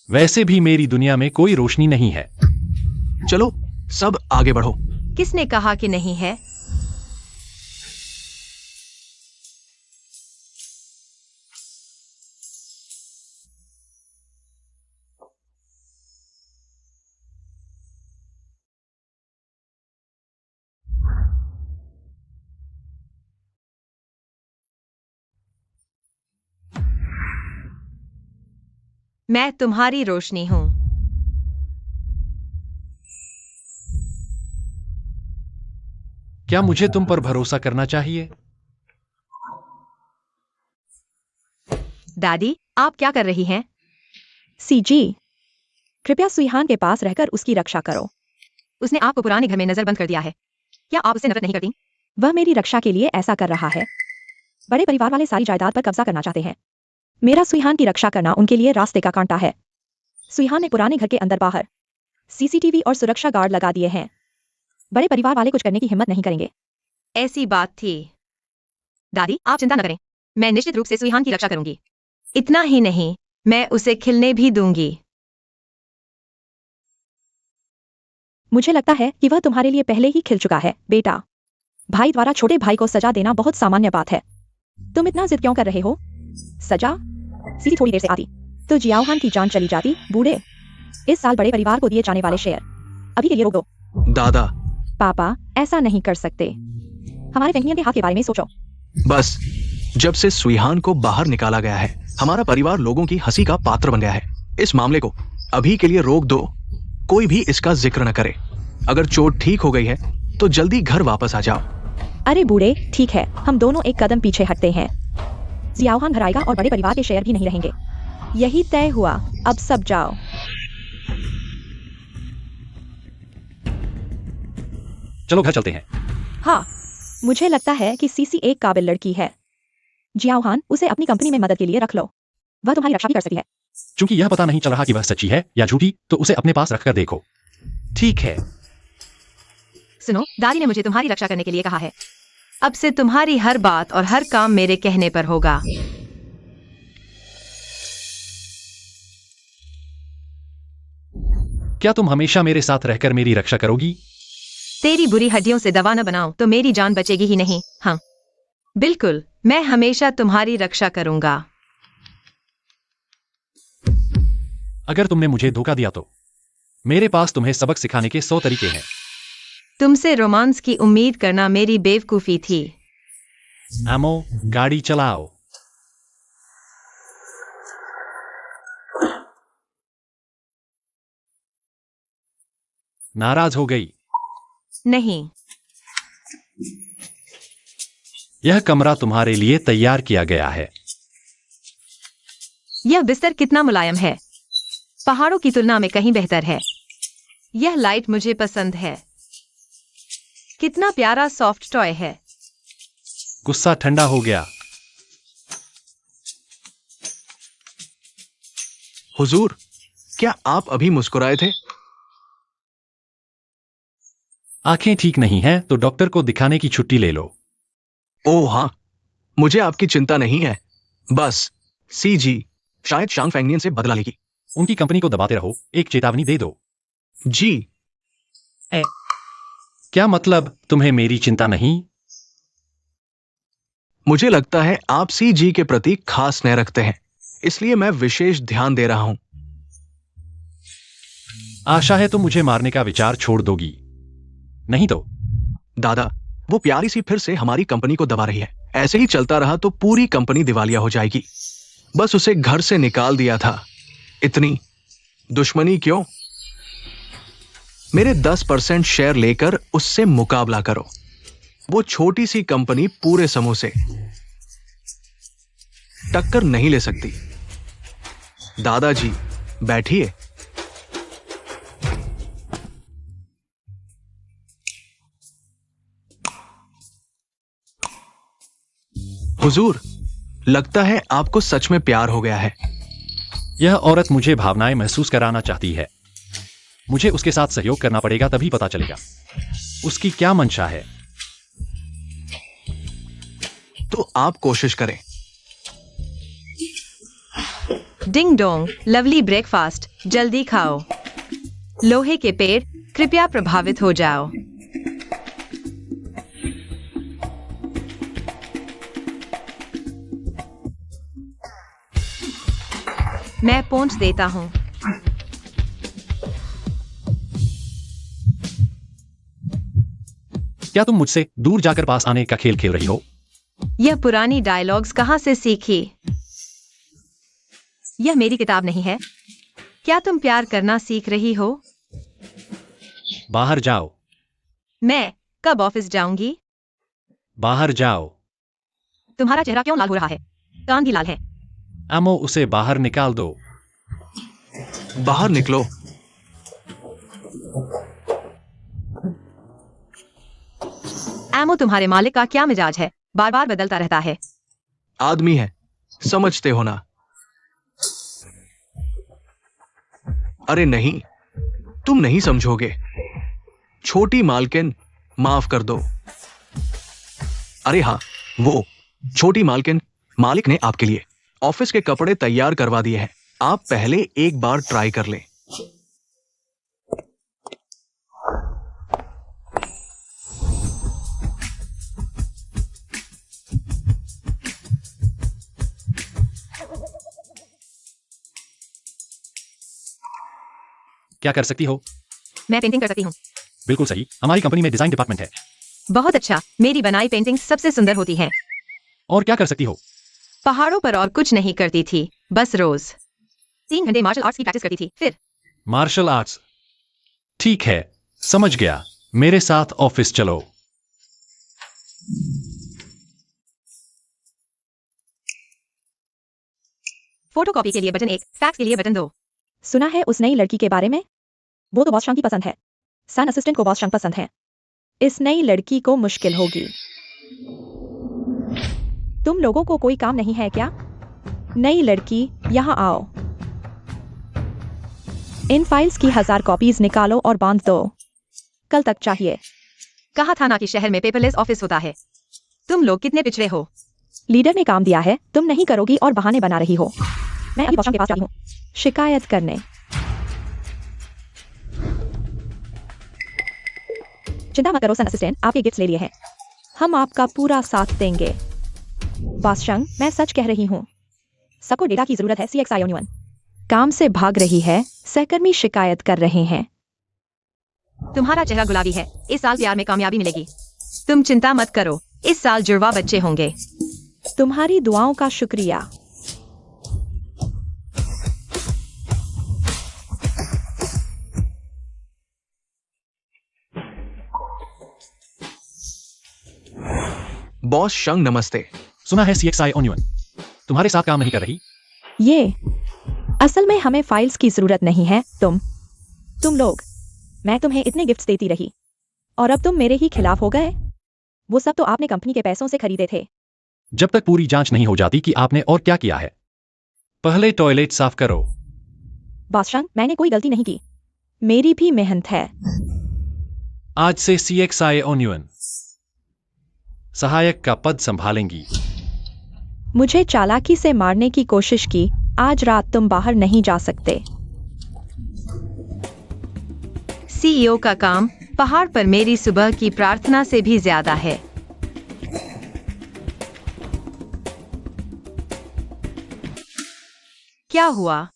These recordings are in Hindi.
वैसे भी मेरी दुनिया में कोई रोशनी नहीं है। चलो सब आगे बढ़ो। किसने कहा कि नहीं है? मैं तुम्हारी रोशनी हूं। क्या मुझे तुम पर भरोसा करना चाहिए? दादी, आप क्या कर रही हैं? सीजी, कृपया सुईहान के पास रहकर उसकी रक्षा करो। उसने आपको पुराने घर में नजरबंद कर दिया है। क्या आप उससे नफरत नहीं करती? वह मेरी रक्षा के लिए ऐसा कर रहा है। बड़े परिवार वाले सारी जायदाद पर कब्जा करना चाहते हैं। मेरा सुईहान की रक्षा करना उनके लिए रास्ते का कांटा है। सुईहान ने पुराने घर के अंदर बाहर सीसीटीवी और सुरक्षा गार्ड लगा दिए हैं। बड़े परिवार वाले कुछ करने की हिम्मत नहीं करेंगे। ऐसी बात थी। दादी, आप चिंता न करें। मैं निश्चित रूप से सुईहान की रक्षा करूंगी। इतना ही नहीं, मैं उसे खिलने भी दूंगी। मुझे लगता है कि वह तुम्हारे लिए पहले ही खिल चुका है, बेटा। भाई द्वारा छोटे भाई को सजा देना बहुत सामान्य बात है। तुम इतना जिद क्यों कर रहे हो? सजा सीधी थोड़ी देर से आती तो जियाओहान की जान चली जाती। बूढ़े, इस साल बड़े परिवार को दिए जाने वाले शेयर अभी के लिए रोक दो। दादा, पापा, ऐसा नहीं कर सकते। हमारे फेंगनियन के हाथ के बारे में सोचो। बस जब से सुईहान को बाहर निकाला गया है, हमारा परिवार लोगों की हंसी का पात्र बन गया है। इस मामले को अभी के लिए रोक दो। कोई भी इसका जिक्र न करे। अगर चोट ठीक हो गई है तो जल्दी घर वापस आ जाओ। अरे बूढ़े, ठीक है, हम दोनों एक कदम पीछे हटते हैं। जियाओहान घर आएगा और बड़े परिवार के शेयर भी नहीं रहेंगे। यही तय हुआ। अब सब जाओ। चलो घर चलते हैं। हाँ, मुझे लगता है कि सीसी एक काबिल लड़की है। जियाओहान, उसे अपनी कंपनी में मदद के लिए रख लो। वह तुम्हारी रक्षा भी कर सकती है। चूंकि यह पता नहीं चल रहा कि वह सच्ची है या झूठी, तो उसे अपने पास रखकर देखो। ठीक है। सुनो, दादी ने मुझे तुम्हारी रक्षा करने के लिए कहा है। अब से तुम्हारी हर बात और हर काम मेरे कहने पर होगा। क्या तुम हमेशा मेरे साथ रहकर मेरी रक्षा करोगी? तेरी बुरी हड्डियों से दवा न बनाऊं तो मेरी जान बचेगी ही नहीं। हाँ, बिल्कुल, मैं हमेशा तुम्हारी रक्षा करूंगा। अगर तुमने मुझे धोखा दिया तो मेरे पास तुम्हें सबक सिखाने के 100 तरीके हैं। तुमसे रोमांस की उम्मीद करना मेरी बेवकूफी थी। आमो, गाड़ी चलाओ। नाराज हो गई? नहीं, यह कमरा तुम्हारे लिए तैयार किया गया है। यह बिस्तर कितना मुलायम है। पहाड़ों की तुलना में कहीं बेहतर है। यह लाइट मुझे पसंद है। कितना प्यारा सॉफ्ट टॉय है। गुस्सा ठंडा हो गया। हुजूर, क्या आप अभी मुस्कुराए थे? आंखें ठीक नहीं हैं तो डॉक्टर को दिखाने की छुट्टी ले लो। ओह हाँ, मुझे आपकी चिंता नहीं है। बस सीजी शायद शांग फेंगनियन से बदला लेगी। उनकी कंपनी को दबाते रहो, एक चेतावनी दे दो। जी। क्या मतलब, तुम्हें मेरी चिंता नहीं? मुझे लगता है आप सीजी के प्रति खास स्नेह रखते हैं, इसलिए मैं विशेष ध्यान दे रहा हूं। आशा है तुम मुझे मारने का विचार छोड़ दोगी, नहीं तो। दादा, वो प्यारी सी फिर से हमारी कंपनी को दबा रही है। ऐसे ही चलता रहा तो पूरी कंपनी दिवालिया हो जाएगी। बस उसे घर से निकाल दिया था। इतनी दुश्मनी क्यों? मेरे 10% शेयर लेकर उससे मुकाबला करो। वो छोटी सी कंपनी पूरे समूह से टक्कर नहीं ले सकती। दादाजी, बैठिए। हुजूर, लगता है आपको सच में प्यार हो गया है। यह औरत मुझे भावनाएं महसूस कराना चाहती है। मुझे उसके साथ सहयोग करना पड़ेगा, तभी पता चलेगा उसकी क्या मंशा है। तो आप कोशिश करें। डिंग डोंग, लवली ब्रेकफास्ट, जल्दी खाओ। लोहे के पेड़, कृपया प्रभावित हो जाओ। मैं पहुंच देता हूं। क्या तुम मुझसे दूर जाकर पास आने का खेल खेल रही हो? यह पुरानी डायलॉग्स कहां से सीखी? यह मेरी किताब नहीं है। क्या तुम प्यार करना सीख रही हो? बाहर जाओ। मैं कब ऑफिस जाऊंगी? बाहर जाओ। तुम्हारा चेहरा क्यों लाल हो रहा है? कान भी लाल है। एमो, उसे बाहर निकाल दो। बाहर निकलो। एमो, तुम्हारे मालिक का क्या मिजाज है? बार बार बदलता रहता है। आदमी है, समझते हो ना? अरे नहीं, तुम नहीं समझोगे। छोटी मालकिन, माफ कर दो। अरे हाँ, वो छोटी मालकिन, मालिक ने आपके लिए ऑफिस के कपड़े तैयार करवा दिए हैं। आप पहले एक बार ट्राई कर लें। क्या कर सकती हो? मैं पेंटिंग कर सकती हूँ। बिल्कुल सही, हमारी कंपनी में डिजाइन डिपार्टमेंट है। बहुत अच्छा, मेरी बनाई पेंटिंग सबसे सुंदर होती है। और क्या कर सकती हो? पहाड़ों पर और कुछ नहीं करती थी, बस रोज 3 घंटे मार्शल आर्ट्स की प्रैक्टिस करती थी। फिर मार्शल आर्ट्स। ठीक है, समझ गया। मेरे साथ ऑफिस चलो। फोटोकॉपी के लिए बटन 1, फैक्स के लिए बटन 2। सुना है उस नई लड़की के बारे में? वो तो बॉस शंग की पसंद है। सन असिस्टेंट को बॉस शंग पसंद है। इस नई लड़की को मुश्किल होगी। तुम लोगों को कोई काम नहीं है क्या? नई लड़की, यहाँ आओ। इन फाइल्स की 1000 कॉपीज निकालो और बांध दो। कल तक चाहिए। कहा था ना कि शहर में पेपरलेस ऑफिस होता है। तुम लोग कितने पिछड़े हो। लीडर ने काम दिया है, तुम नहीं करोगी और बहाने बना रही हो। मैं अभी बॉस के पास जाती हूँ शिकायत करने। चिंता मत करो सन असिस्टेंट, आपके गिफ्ट्स ले लिए हैं। हम आपका पूरा साथ देंगे। बॉस शंग, मैं सच कह रही हूँ। सबको डेटा की जरूरत है। CXI यूनियन काम से भाग रही है। सहकर्मी शिकायत कर रहे हैं। तुम्हारा चेहरा गुलाबी है। इस साल प्यार में कामयाबी मिलेगी। तुम चिंता मत करो, इस साल जुड़वा बच्चे होंगे। तुम्हारी दुआओं का शुक्रिया। बॉस शंग, नमस्ते। सुना है CXI यूनियन तुम्हारे साथ काम नहीं कर रही। ये असल में हमें फाइल्स की जरूरत नहीं है। तुम लोग, मैं तुम्हें इतने गिफ्ट्स देती रही और अब तुम मेरे ही खिलाफ हो गए। वो सब तो आपने कंपनी के पैसों से खरीदे थे। जब तक पूरी जांच नहीं हो जाती कि आपने और क्या किया है। पहले टॉयलेट साफ करो। बॉस शंग, मैंने कोई गलती नहीं की। मेरी भी मेहनत है। आज से CXI यूनियन सहायक का पद संभालेंगी। मुझे चालाकी से मारने की कोशिश की। आज रात तुम बाहर नहीं जा सकते। CEO का काम पहाड़ पर मेरी सुबह की प्रार्थना से भी ज्यादा है। क्या हुआ?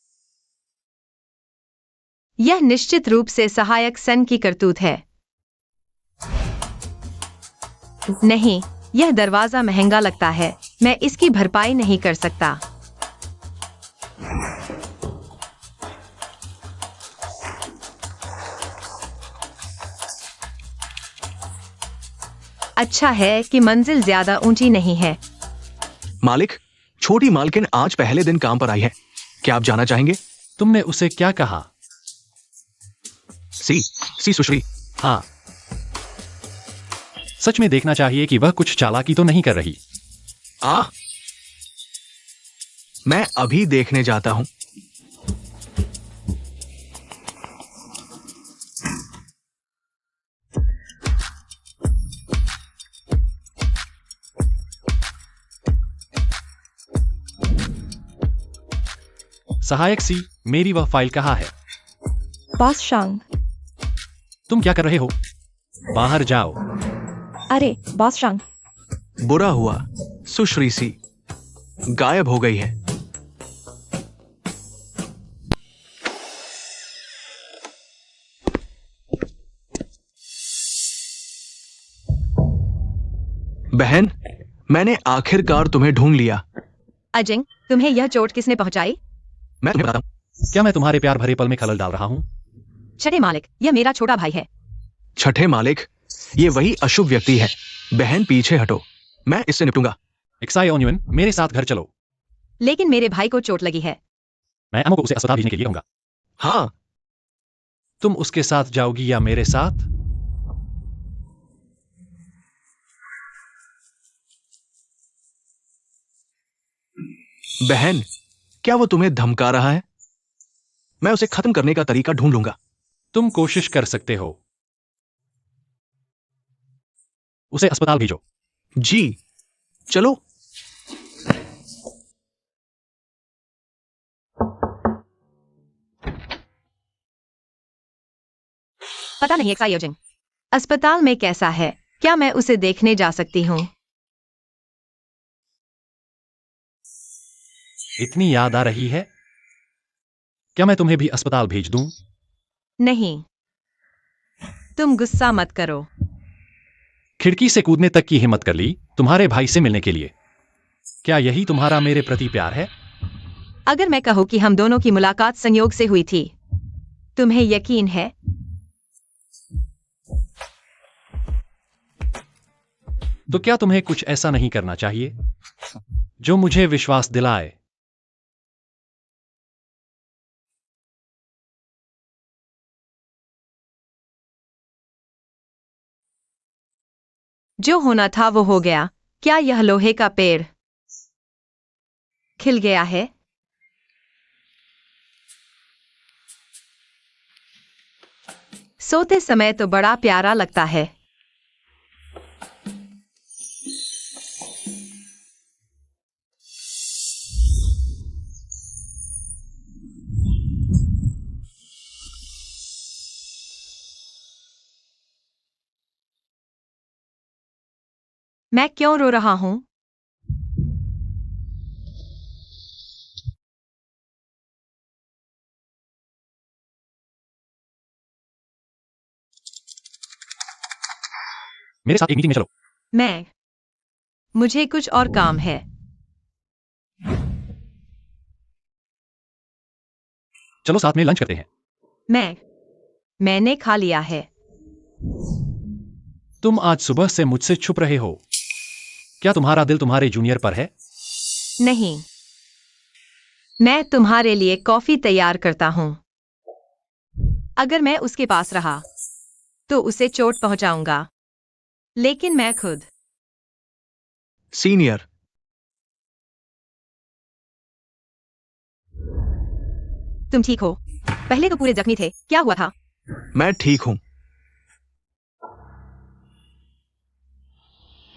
यह निश्चित रूप से सहायक सन की करतूत है। नहीं, यह दरवाजा महंगा लगता है। मैं इसकी भरपाई नहीं कर सकता। अच्छा है कि मंजिल ज्यादा ऊंची नहीं है। मालिक, छोटी मालकिन आज पहले दिन काम पर आई है। क्या आप जाना चाहेंगे? तुमने उसे क्या कहा? सी सुश्री। हाँ, सच में देखना चाहिए कि वह कुछ चालाकी तो नहीं कर रही। मैं अभी देखने जाता हूं। सहायक सी, मेरी वह फाइल कहाँ है? बॉस शांग। तुम क्या कर रहे हो? बाहर जाओ। अरे बॉस शांग, बुरा हुआ, सुश्री सी गायब हो गई है। बहन, मैंने आखिरकार तुम्हें ढूंढ लिया। अजिंग, तुम्हें यह चोट किसने पहुंचाई? मैं तुम्हें बताता हूं। क्या मैं तुम्हारे प्यार भरे पल में खलल डाल रहा हूं? छठे मालिक, यह मेरा छोटा भाई है। छठे मालिक, ये वही अशुभ व्यक्ति है। बहन पीछे हटो, मैं इससे निपटूंगा। एक्साई ओन्युन, मेरे साथ घर चलो। लेकिन मेरे भाई को चोट लगी है। मैं अमो को उसे अस्पताल भेजने के लिए कहूंगा। हाँ, तुम उसके साथ जाओगी या मेरे साथ? बहन, क्या वो तुम्हें धमका रहा है? मैं उसे खत्म करने का तरीका ढूंढ लूंगा। तुम कोशिश कर सकते हो। उसे अस्पताल भेजो। जी, चलो। पता नहीं एक्साई अजिंग, अस्पताल में कैसा है? क्या मैं उसे देखने जा सकती हूँ? इतनी याद आ रही है? क्या मैं तुम्हें भी अस्पताल भेज दूं? नहीं, तुम गुस्सा मत करो। खिड़की से कूदने तक की हिम्मत कर ली तुम्हारे भाई से मिलने के लिए। क्या यही तुम्हारा मेरे प्रति प्यार है? अगर मैं कहूँ कि हम दोनों की मुलाकात संयोग से हुई थी, तुम्हें यकीन है? तो क्या तुम्हें कुछ ऐसा नहीं करना चाहिए जो मुझे विश्वास दिलाए? जो होना था वो हो गया। क्या यह लोहे का पेड़ खिल गया है? सोते समय तो बड़ा प्यारा लगता है। मैं क्यों रो रहा हूं? मेरे साथ एक मीटिंग में चलो। मुझे कुछ और काम है। चलो साथ में लंच करते हैं। मैंने खा लिया है। तुम आज सुबह से मुझसे छुप रहे हो। क्या तुम्हारा दिल तुम्हारे जूनियर पर है? नहीं, मैं तुम्हारे लिए कॉफी तैयार करता हूं। अगर मैं उसके पास रहा तो उसे चोट पहुंचाऊंगा, लेकिन मैं खुद। सीनियर, तुम ठीक हो? पहले तो पूरे जख्मी थे, क्या हुआ था? मैं ठीक हूं।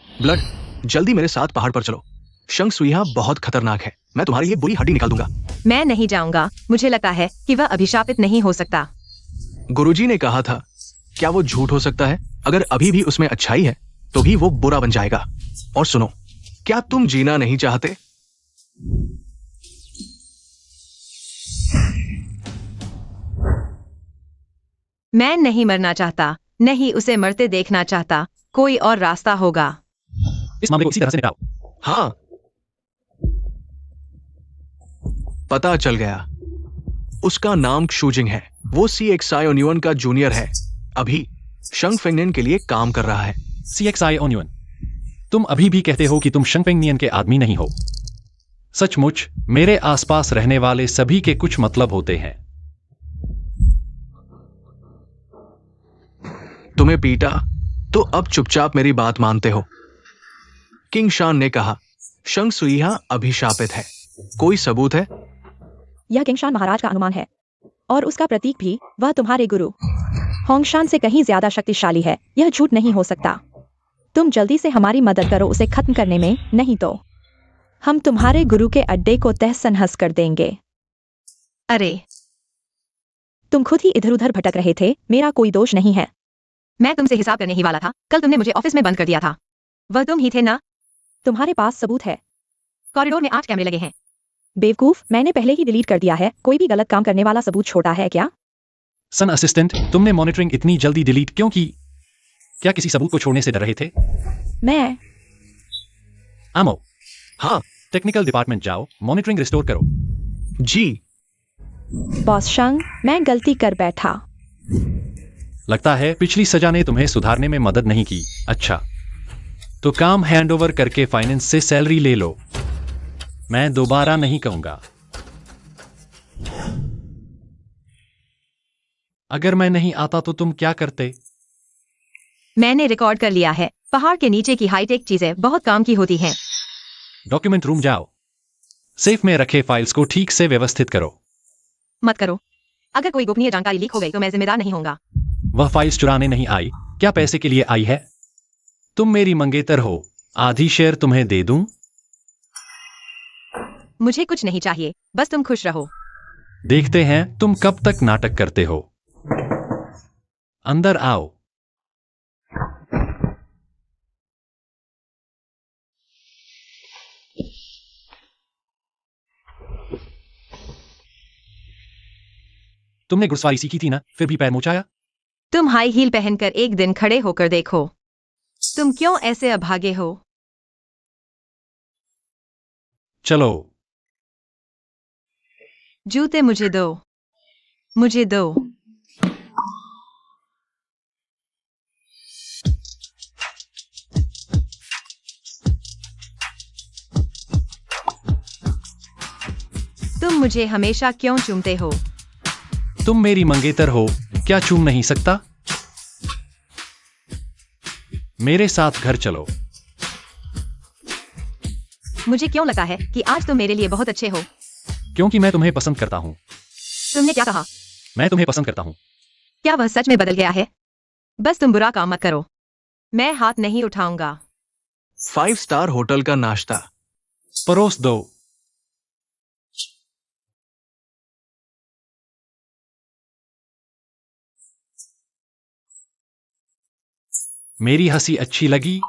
ब्लड, जल्दी मेरे साथ पहाड़ पर चलो। शंख सुइहा बहुत खतरनाक है। मैं तुम्हारे लिए बुरी हड्डी निकाल दूंगा। मैं नहीं जाऊंगा। मुझे लगता है कि वह अभिशापित नहीं हो सकता। गुरुजी ने कहा था, क्या वो झूठ हो सकता है? अगर अभी भी उसमें अच्छाई है तो भी वो बुरा बन जाएगा। और सुनो, क्या तुम जीना नहीं चाहते? मैं नहीं मरना चाहता, नहीं उसे मरते देखना चाहता। कोई और रास्ता होगा। इस मामले को इसी तरह से निपटाओ। हाँ, पता चल गया। उसका नाम क्षुजिंग है। वो CXI ओन्युन का जूनियर है। अभी शंग फेंगनियन के लिए काम कर रहा है। CXI ओन्युन, तुम अभी भी कहते हो कि तुम शंगफेंगनियन के आदमी नहीं हो। सचमुच मेरे आसपास रहने वाले सभी के कुछ मतलब होते हैं। तुम्हें पीटा तो अब चुपचाप मेरी बात मानते हो। किंग शान ने कहा, शंग सुइहा अभिशापित है। कोई सबूत है? यह किंगशान महाराज का अनुमान है और उसका प्रतीक भी। वह तुम्हारे गुरु होंगशान से कहीं ज्यादा शक्तिशाली है। यह झूठ नहीं हो सकता। तुम जल्दी से हमारी मदद करो उसे खत्म करने में, नहीं तो हम तुम्हारे गुरु के अड्डे को तहस नहस कर देंगे। अरे, तुम खुद ही इधर उधर भटक रहे थे, मेरा कोई दोष नहीं है। मैं तुमसे हिसाब करने ही वाला था। कल तुमने मुझे ऑफिस में बंद कर दिया था। वह तुम ही थे ना? तुम्हारे पास सबूत है? कॉरिडोर में 8 कैमरे लगे हैं। बेवकूफ, मैंने पहले ही डिलीट कर दिया है। कोई भी गलत काम करने वाला सबूत छोड़ा है क्या? सन असिस्टेंट, तुमने मॉनिटरिंग इतनी जल्दी डिलीट क्यों की? क्या किसी सबूत को छोड़ने से डर रहे थे? मैं आमो, हाँ टेक्निकल डिपार्टमेंट जाओ, मॉनिटरिंग रिस्टोर करो। जी। बॉस शंग, मैं गलती कर बैठा। लगता है पिछली सजा ने तुम्हें सुधारने में मदद नहीं की। अच्छा, तो काम हैंडओवर करके फाइनेंस से सैलरी ले लो। मैं दोबारा नहीं कहूंगा। अगर मैं नहीं आता तो तुम क्या करते? मैंने रिकॉर्ड कर लिया है। पहाड़ के नीचे की हाईटेक चीजें बहुत काम की होती हैं। डॉक्यूमेंट रूम जाओ, सेफ में रखे फाइल्स को ठीक से व्यवस्थित करो। मत करो। अगर कोई गोपनीय जानकारी लीक हो गई तो मैं जिम्मेदार नहीं होऊंगा। वह फाइल्स चुराने नहीं आई, क्या पैसे के लिए आई है? तुम मेरी मंगेतर हो, आधी शेयर तुम्हें दे दूं? मुझे कुछ नहीं चाहिए, बस तुम खुश रहो। देखते हैं तुम कब तक नाटक करते हो। अंदर आओ। तुमने घुड़सवारी सीखी थी ना, फिर भी पैर मोचाया? तुम हाई हील पहनकर एक दिन खड़े होकर देखो। तुम क्यों ऐसे अभागे हो? चलो। जूते मुझे दो। मुझे दो। तुम मुझे हमेशा क्यों चूमते हो? तुम मेरी मंगेतर हो, क्या चूम नहीं सकता? मेरे साथ घर चलो। मुझे क्यों लगता है कि आज तुम मेरे लिए बहुत अच्छे हो? क्योंकि मैं तुम्हें पसंद करता हूं। तुमने क्या कहा? मैं तुम्हें पसंद करता हूं। क्या वह सच में बदल गया है? बस तुम बुरा काम मत करो। मैं हाथ नहीं उठाऊंगा। 5 स्टार होटल का नाश्ता। परोस दो। मेरी हंसी अच्छी लगी?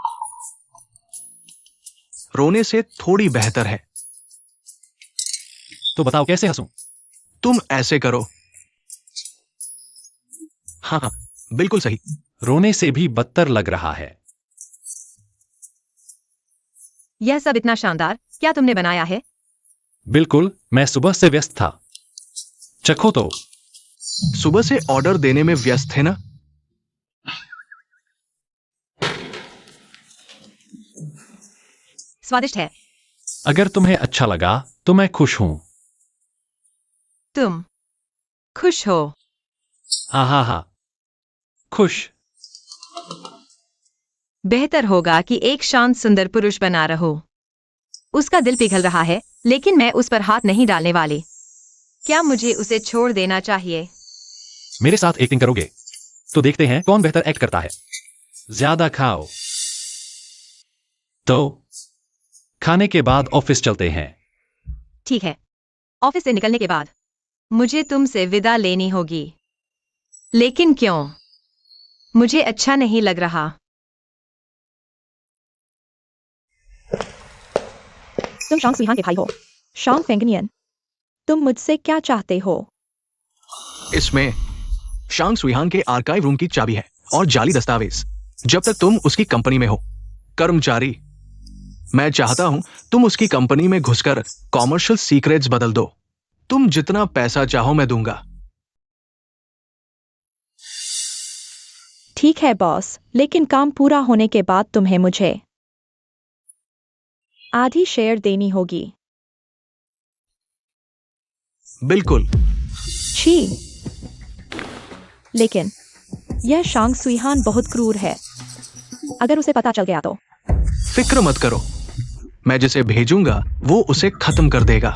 रोने से थोड़ी बेहतर है। तो बताओ कैसे हंसूं? तुम ऐसे करो। हाँ हाँ, बिल्कुल सही। रोने से भी बदतर लग रहा है। यह सब इतना शानदार क्या तुमने बनाया है? बिल्कुल, मैं सुबह से व्यस्त था। चखो तो। सुबह से ऑर्डर देने में व्यस्त थे ना? स्वादिष्ट है। अगर तुम्हें अच्छा लगा तो मैं खुश हूं। तुम खुश हो? हा हा हा। खुश। बेहतर होगा कि एक शांत सुंदर पुरुष बना रहो। उसका दिल पिघल रहा है, लेकिन मैं उस पर हाथ नहीं डालने वाली। क्या मुझे उसे छोड़ देना चाहिए? मेरे साथ एक्टिंग करोगे? तो देखते हैं कौन बेहतर एक्ट करता है। ज्यादा खाओ। तो खाने के बाद ऑफिस चलते हैं। ठीक है। ऑफिस से निकलने के बाद मुझे तुमसे विदा लेनी होगी। लेकिन क्यों? मुझे अच्छा नहीं लग रहा। तुम शांग सुइहान के भाई हो, शांग फेंगनियन। तुम मुझसे क्या चाहते हो? इसमें शांग सुइहान के आर्काइव रूम की चाबी है और जाली दस्तावेज। जब तक तुम उसकी कंपनी में हो, कर्मचारी, मैं चाहता हूं तुम उसकी कंपनी में घुसकर कॉमर्शियल सीक्रेट्स बदल दो। तुम जितना पैसा चाहो मैं दूंगा। ठीक है बॉस, लेकिन काम पूरा होने के बाद तुम्हें मुझे आधी शेयर देनी होगी। बिल्कुल। छी। लेकिन यह शांग सुइहान बहुत क्रूर है। अगर उसे पता चल गया तो? फिक्र मत करो, मैं जिसे भेजूंगा वो उसे खत्म कर देगा।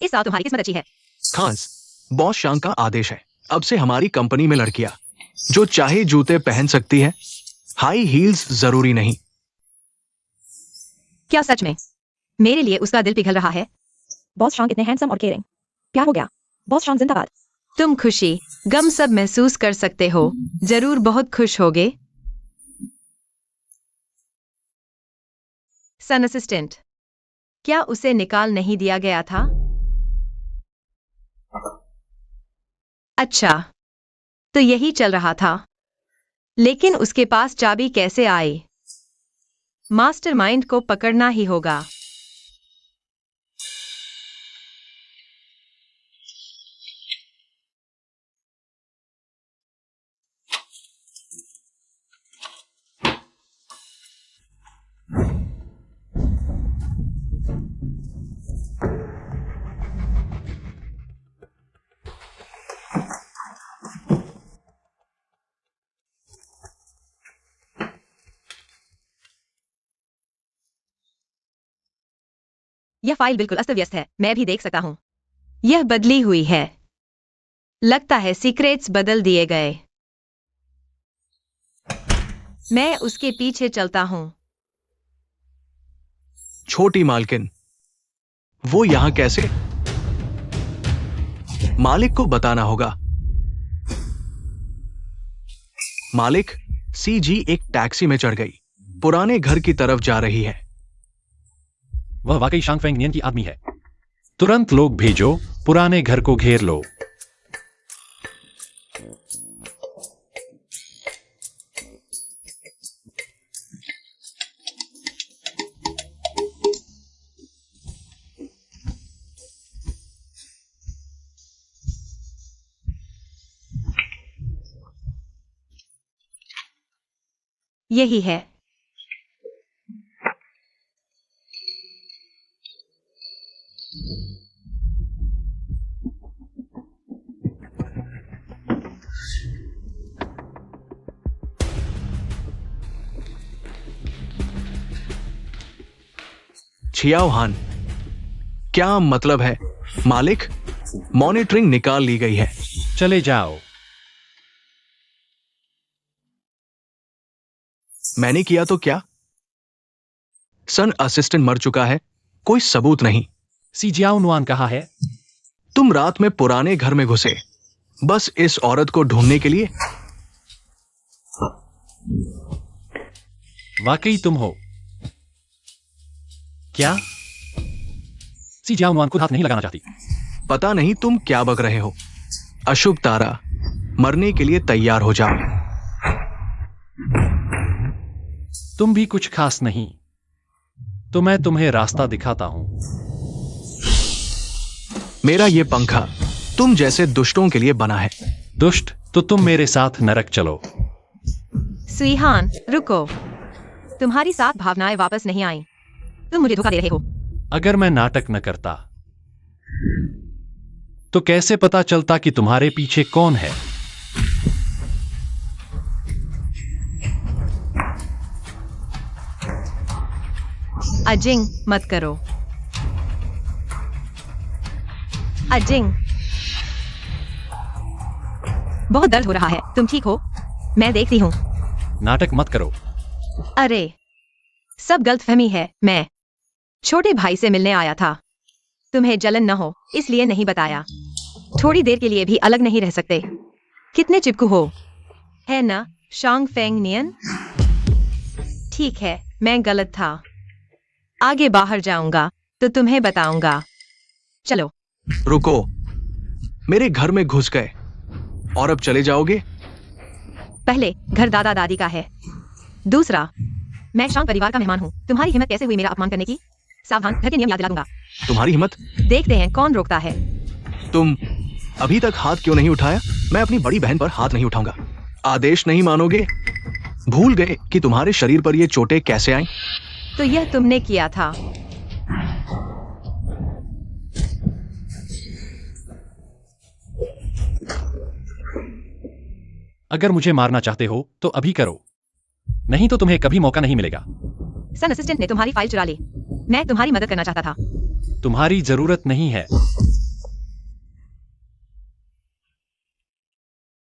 इस साल तुम्हारी किस्मत अच्छी है। खास, बॉस शांग का आदेश है, अब से हमारी कंपनी में लड़कियां जो चाहे जूते पहन सकती हैं, हाई हील्स जरूरी नहीं। क्या सच में? मेरे लिए उसका दिल पिघल रहा है। बॉस शांग इतने हैंडसम और केयरिंग। प्यार हो गया। बॉस शांग जिंदाबाद। तुम खुशी गम सब महसूस कर सकते हो, जरूर बहुत खुश होगे। सन असिस्टेंट, क्या उसे निकाल नहीं दिया गया था? अच्छा, तो यही चल रहा था। लेकिन उसके पास चाबी कैसे आई? मास्टरमाइंड को पकड़ना ही होगा। यह फाइल बिल्कुल अस्त व्यस्त है, मैं भी देख सकता हूँ। यह बदली हुई है। लगता है सीक्रेट्स बदल दिए गए। मैं उसके पीछे चलता हूँ। छोटी मालकिन, वो यहां कैसे? मालिक को बताना होगा। मालिक, सीजी एक टैक्सी में चढ़ गई, पुराने घर की तरफ जा रही है। वह वाकई शांग फेंग नियन की आदमी है। तुरंत लोग भेजो, पुराने घर को घेर लो। यही है। छियाओ हान, क्या मतलब है? मालिक, मॉनिटरिंग निकाल ली गई है। चले जाओ। मैंने किया तो क्या? सन असिस्टेंट मर चुका है, कोई सबूत नहीं। सी जियाओ नुआन कहाँ है? तुम रात में पुराने घर में घुसे, बस इस औरत को ढूंढने के लिए। वाकई तुम हो क्या? सी जियाओ नुआन खुद हाथ नहीं लगाना चाहती। पता नहीं तुम क्या बक रहे हो। अशुभ तारा, मरने के लिए तैयार हो जाओ। तुम भी कुछ खास नहीं, तो मैं तुम्हें रास्ता दिखाता हूं। मेरा ये पंखा तुम जैसे दुष्टों के लिए बना है। दुष्ट? तो तुम मेरे साथ नरक चलो। सुईहान, रुको। तुम्हारी साथ भावनाएं वापस नहीं आई। तुम मुझे धोखा दे रहे हो। अगर मैं नाटक न करता तो कैसे पता चलता कि तुम्हारे पीछे कौन है? अजिंग, मत करो। अजिंग, बहुत दर्द हो रहा है, तुम ठीक हो? मैं देखती हूँ। नाटक मत करो। अरे, सब गलतफहमी है। मैं छोटे भाई से मिलने आया था। तुम्हें जलन न हो इसलिए नहीं बताया। थोड़ी देर के लिए भी अलग नहीं रह सकते। कितने चिपकू हो, है ना शांग फेंग नियन? ठीक है, मैं गलत था। आगे बाहर जाऊंगा तो तुम्हें बताऊंगा। चलो। रुको, मेरे घर में घुस गए और अब चले जाओगे? पहले घर दादा दादी का है, दूसरा मैं शांग परिवार का मेहमान हूँ। तुम्हारी हिम्मत कैसे हुई मेरा अपमान करने की? सावधान, घर के नियम याद दिला दूंगा। तुम्हारी हिम्मत? देखते हैं कौन रोकता है। तुम अभी तक हाथ क्यों नहीं उठाया? मैं अपनी बड़ी बहन पर हाथ नहीं उठाऊंगा। आदेश नहीं मानोगे? भूल गए कि तुम्हारे शरीर पर ये चोटें कैसे आईं? तो यह तुमने किया था। अगर मुझे मारना चाहते हो तो अभी करो, नहीं तो तुम्हें कभी मौका नहीं मिलेगा। सन असिस्टेंट ने तुम्हारी फाइल चुरा ली। मैं तुम्हारी मदद करना चाहता था। तुम्हारी जरूरत नहीं है।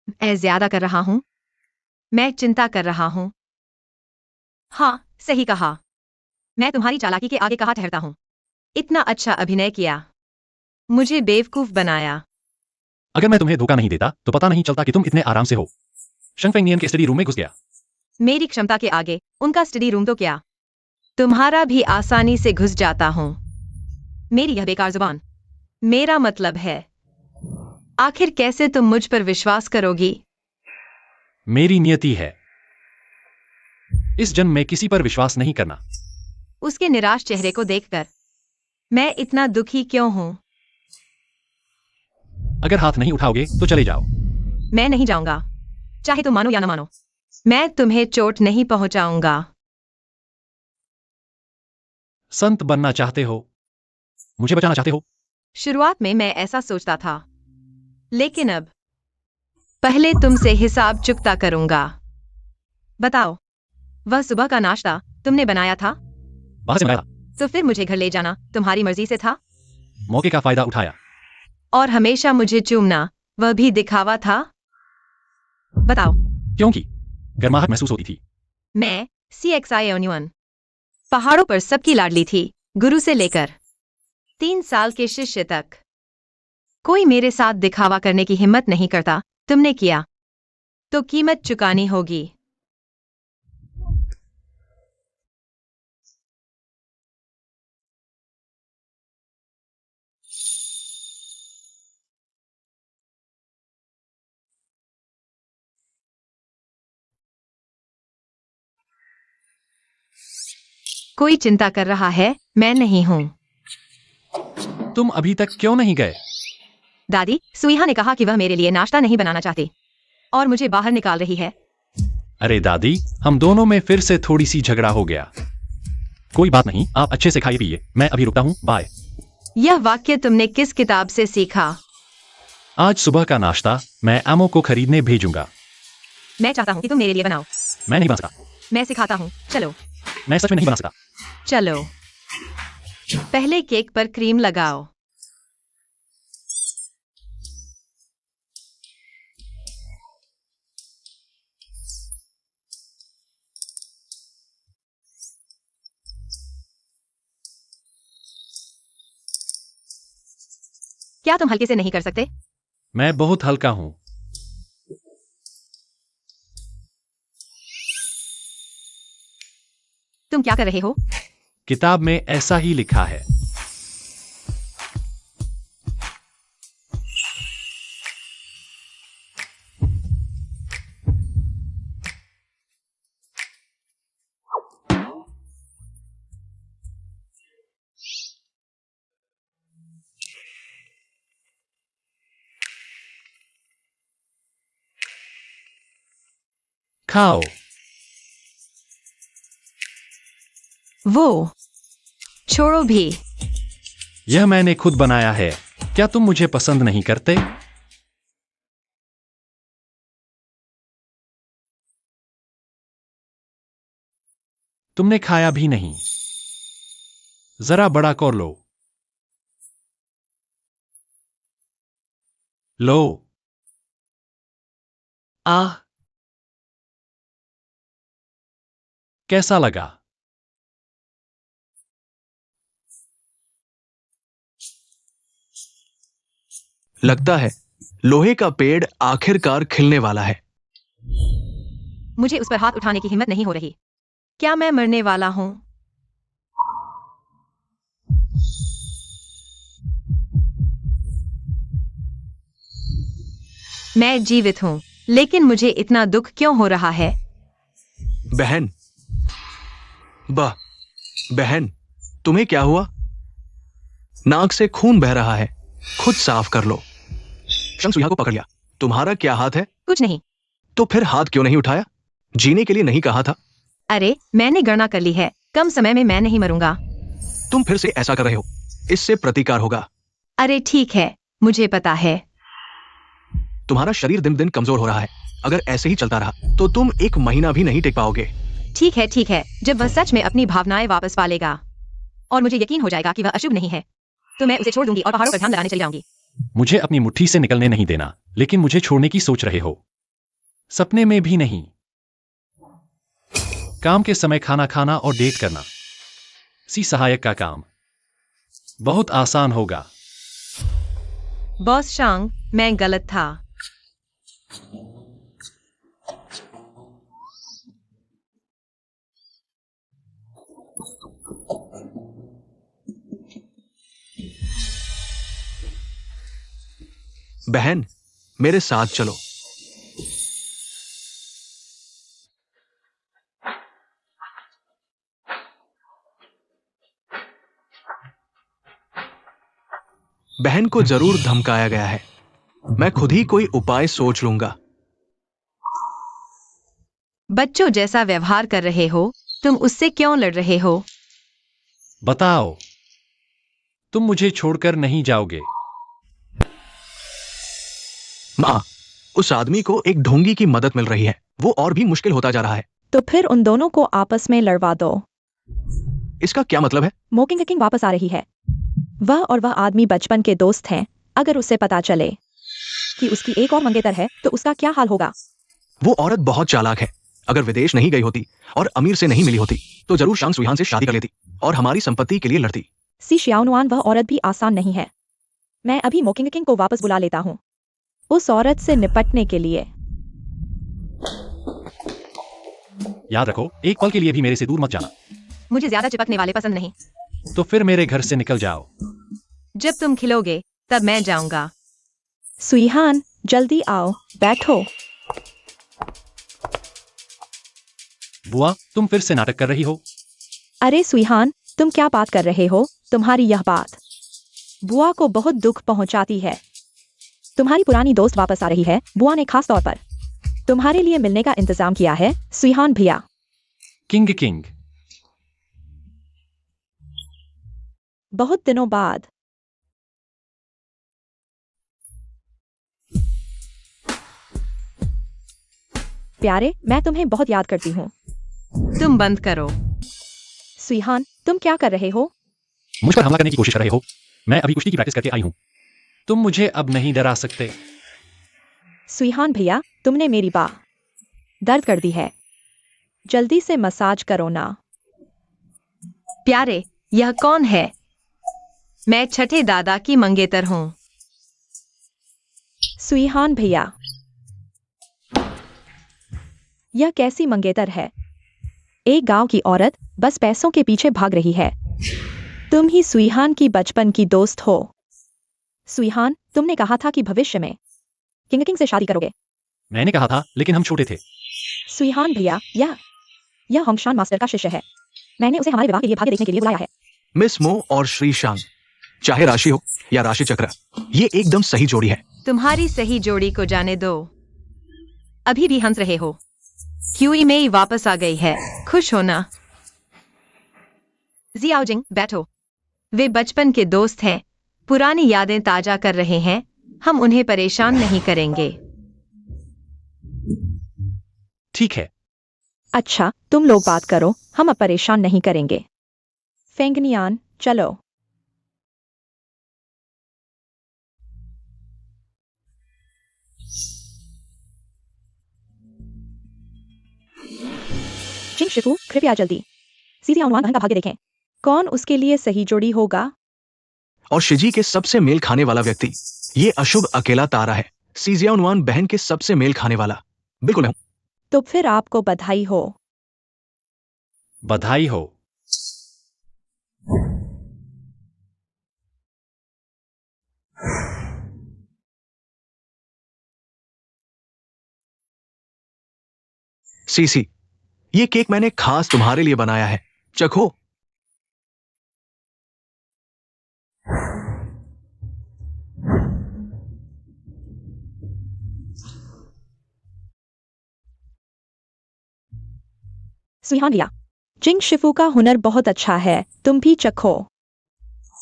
मैं ज्यादा कर रहा हूँ। मैं चिंता कर रहा हूँ। हाँ, सही कहा। मैं तुम्हारी चालाकी के आगे कहाँ ठहरता हूँ। इतना अच्छा अभिनय किया। मुझे बेवकूफ बनाया। अगर मैं तुम्हें धोखा नहीं देता तो पता नहीं चलता कि तुम इतने आराम से हो। शंगफेंग के स्टडी रूम में घुस गया। मेरी क्षमता के आगे उनका स्टडी रूम तो क्या, तुम्हारा भी आसानी से घुस जाता हूं। मेरी यह बेकार जुबान, मेरा मतलब है, आखिर कैसे तुम मुझ पर विश्वास करोगी? मेरी नियति है इस जन्म में किसी पर विश्वास नहीं करना। उसके निराश चेहरे को देखकर मैं इतना दुखी क्यों हूं? अगर हाथ नहीं उठाओगे तो चले जाओ। मैं नहीं जाऊंगा, चाहे तुम मानो या न मानो। मैं तुम्हें चोट नहीं पहुंचाऊंगा। संत बनना चाहते हो? मुझे बचाना चाहते हो? शुरुआत में मैं ऐसा सोचता था, लेकिन अब पहले तुमसे हिसाब चुकता करूंगा। बताओ, वह सुबह का नाश्ता तुमने बनाया था? बाहर से मंगाया था। तो फिर मुझे घर ले जाना तुम्हारी मर्जी से था? मौके का फायदा उठाया। और हमेशा मुझे चूमना, वह भी दिखावा था? बताओ। क्योंकि गर्माहट महसूस होती थी। मैं CXION पहाड़ों पर सबकी लाडली थी, गुरु से लेकर 3 साल के शिष्य तक। कोई मेरे साथ दिखावा करने की हिम्मत नहीं करता। तुमने किया तो कीमत चुकानी होगी। कोई चिंता कर रहा है, मैं नहीं हूं। तुम अभी तक क्यों नहीं गए? दादी, सुईहा ने कहा कि वह मेरे लिए नाश्ता नहीं बनाना चाहती और मुझे बाहर निकाल रही है। अरे दादी, हम दोनों में फिर से थोड़ी सी झगड़ा हो गया। कोई बात नहीं, आप अच्छे से खाइए पिए, मैं अभी रुकता हूँ, बाय। यह वाक्य तुमने किस किताब से सीखा? आज सुबह का नाश्ता मैं आमो को खरीदने भेजूंगा। मैं चाहता हूँ कि तुम मेरे लिए बनाओ। मैं नहीं बना सकता। मैं सिखाता हूँ, चलो। मैं सच में नहीं बना सकता। चलो, पहले केक पर क्रीम लगाओ। क्या तुम हल्के से नहीं कर सकते? मैं बहुत हल्का हूँ। तुम क्या कर रहे हो? किताब में ऐसा ही लिखा है। खाओ। वो छोड़ो भी। यह मैंने खुद बनाया है। क्या तुम मुझे पसंद नहीं करते? तुमने खाया भी नहीं। जरा बड़ा कर लो। लो। आह, कैसा लगा? लगता है लोहे का पेड़ आखिरकार खिलने वाला है। मुझे उस पर हाथ उठाने की हिम्मत नहीं हो रही। क्या मैं मरने वाला हूं? मैं जीवित हूं, लेकिन मुझे इतना दुख क्यों हो रहा है? बहन, बहन, तुम्हें क्या हुआ? नाक से खून बह रहा है, खुद साफ कर लो। शंग सुईहा को पकड़ लिया। तुम्हारा क्या हाथ है? कुछ नहीं। तो फिर हाथ क्यों नहीं उठाया? जीने के लिए नहीं कहा था? अरे, मैंने गणना कर ली है, कम समय में मैं नहीं मरूंगा। तुम फिर से ऐसा कर रहे हो, इससे प्रतिकार होगा। अरे ठीक है, मुझे पता है। तुम्हारा शरीर दिन दिन कमजोर हो रहा है। अगर ऐसे ही चलता रहा तो तुम 1 महीना भी नहीं टिक पाओगे। ठीक है, जब वह सच में अपनी भावनाएं वापस पा लेगा और मुझे यकीन हो जाएगा कि वह अशुभ नहीं है, तो मैं उसे छोड़ दूंगी और पहाड़ों पर ध्यान लगाने चली जाऊंगी। मुझे अपनी मुट्ठी से निकलने नहीं देना, लेकिन मुझे छोड़ने की सोच रहे हो। सपने में भी नहीं। काम के समय खाना खाना और डेट करना। सहायक का काम बहुत आसान होगा। बॉस शांग, मैं गलत था। बहन, मेरे साथ चलो। बहन को जरूर धमकाया गया है। मैं खुद ही कोई उपाय सोच लूंगा। बच्चों जैसा व्यवहार कर रहे हो, तुम उससे क्यों लड़ रहे हो? बताओ, तुम मुझे छोड़कर नहीं जाओगे? माँ, उस आदमी को एक ढोंगी की मदद मिल रही है। वो और भी मुश्किल होता जा रहा है। तो फिर उन दोनों को आपस में लड़वा दो। इसका क्या मतलब है? मोकिंग किंग वापस आ रही है। वह और वह आदमी बचपन के दोस्त हैं। अगर उसे पता चले कि उसकी एक और मंगेतर है तो उसका क्या हाल होगा? वो औरत बहुत चालाक है। अगर विदेश नहीं गई होती और अमीर से नहीं मिली होती तो जरूर शांग सुहान से शादी कर लेती और हमारी संपत्ति के लिए लड़ती। सी शियानुआन, वह औरत भी आसान नहीं है। मैं अभी मोकिंग किंग को वापस बुला लेता हूँ उस औरत से निपटने के लिए। याद रखो, एक पल के लिए भी मेरे से दूर मत जाना। मुझे ज्यादा चिपकने वाले पसंद नहीं। तो फिर मेरे घर से निकल जाओ। जब तुम खिलोगे तब मैं जाऊंगा। सुईहान, जल्दी आओ, बैठो। बुआ, तुम फिर से नाटक कर रही हो। अरे सुईहान, तुम क्या बात कर रहे हो? तुम्हारी यह बात बुआ को बहुत दुख पहुंचाती है। तुम्हारी पुरानी दोस्त वापस आ रही है। बुआ ने खास तौर पर तुम्हारे लिए मिलने का इंतजाम किया है, सुईहान भैया। किंग किंग, बहुत दिनों बाद। प्यारे, मैं तुम्हें बहुत याद करती हूँ। तुम बंद करो। सुईहान, तुम क्या कर रहे हो? मुझ पर हमला करने की कोशिश कर रहे हो? मैं अभी कुश्ती की प्रैक्टिस करके आई हूँ। तुम मुझे अब नहीं डरा सकते। सुईहान भैया, तुमने मेरी बाह दर्द कर दी है। जल्दी से मसाज करो ना। प्यारे, यह कौन है? मैं छठे दादा की मंगेतर हूँ। सुईहान भैया, यह कैसी मंगेतर है? एक गांव की औरत बस पैसों के पीछे भाग रही है। तुम ही सुईहान की बचपन की दोस्त हो। सुईहान, तुमने कहा था कि भविष्य में किंग किंग से शादी करोगे। मैंने कहा था, लेकिन हम छोटे थे। सुईहान भैया, यह होंगशान मास्टर का शिष्य है। मैंने उसे हमारे विवाह के लिए भाग्य देखने के लिए बुलाया है। मिस मो और श्री शांग, चाहे राशि हो या राशि चक्र, ये एकदम सही जोड़ी है। तुम्हारी सही जोड़ी को जाने दो। अभी भी हंस रहे हो? क्यूई में वापस आ गई है। खुश हो ना? जियाओजिंग, बैठो। वे बचपन के दोस्त हैं। पुरानी यादें ताजा कर रहे हैं। हम उन्हें परेशान नहीं करेंगे। ठीक है। अच्छा, तुम लोग बात करो, हम अब परेशान नहीं करेंगे। फेंगनियान, चलो। जिंग शिफू, कृपया जल्दी सीसी अनुमान बहन का भाग्य देखें। कौन उसके लिए सही जोड़ी होगा? और शिजी के सबसे मेल खाने वाला व्यक्ति, ये अशुभ अकेला तारा है। सीजियानुआन बहन के सबसे मेल खाने वाला। बिल्कुल मैं हूं। तो फिर आपको बधाई हो। बधाई हो। सीसी, ये केक मैंने खास तुम्हारे लिए बनाया है, चखो। सुईहान भैया, जिंग शिफू का हुनर बहुत अच्छा है, तुम भी चखो।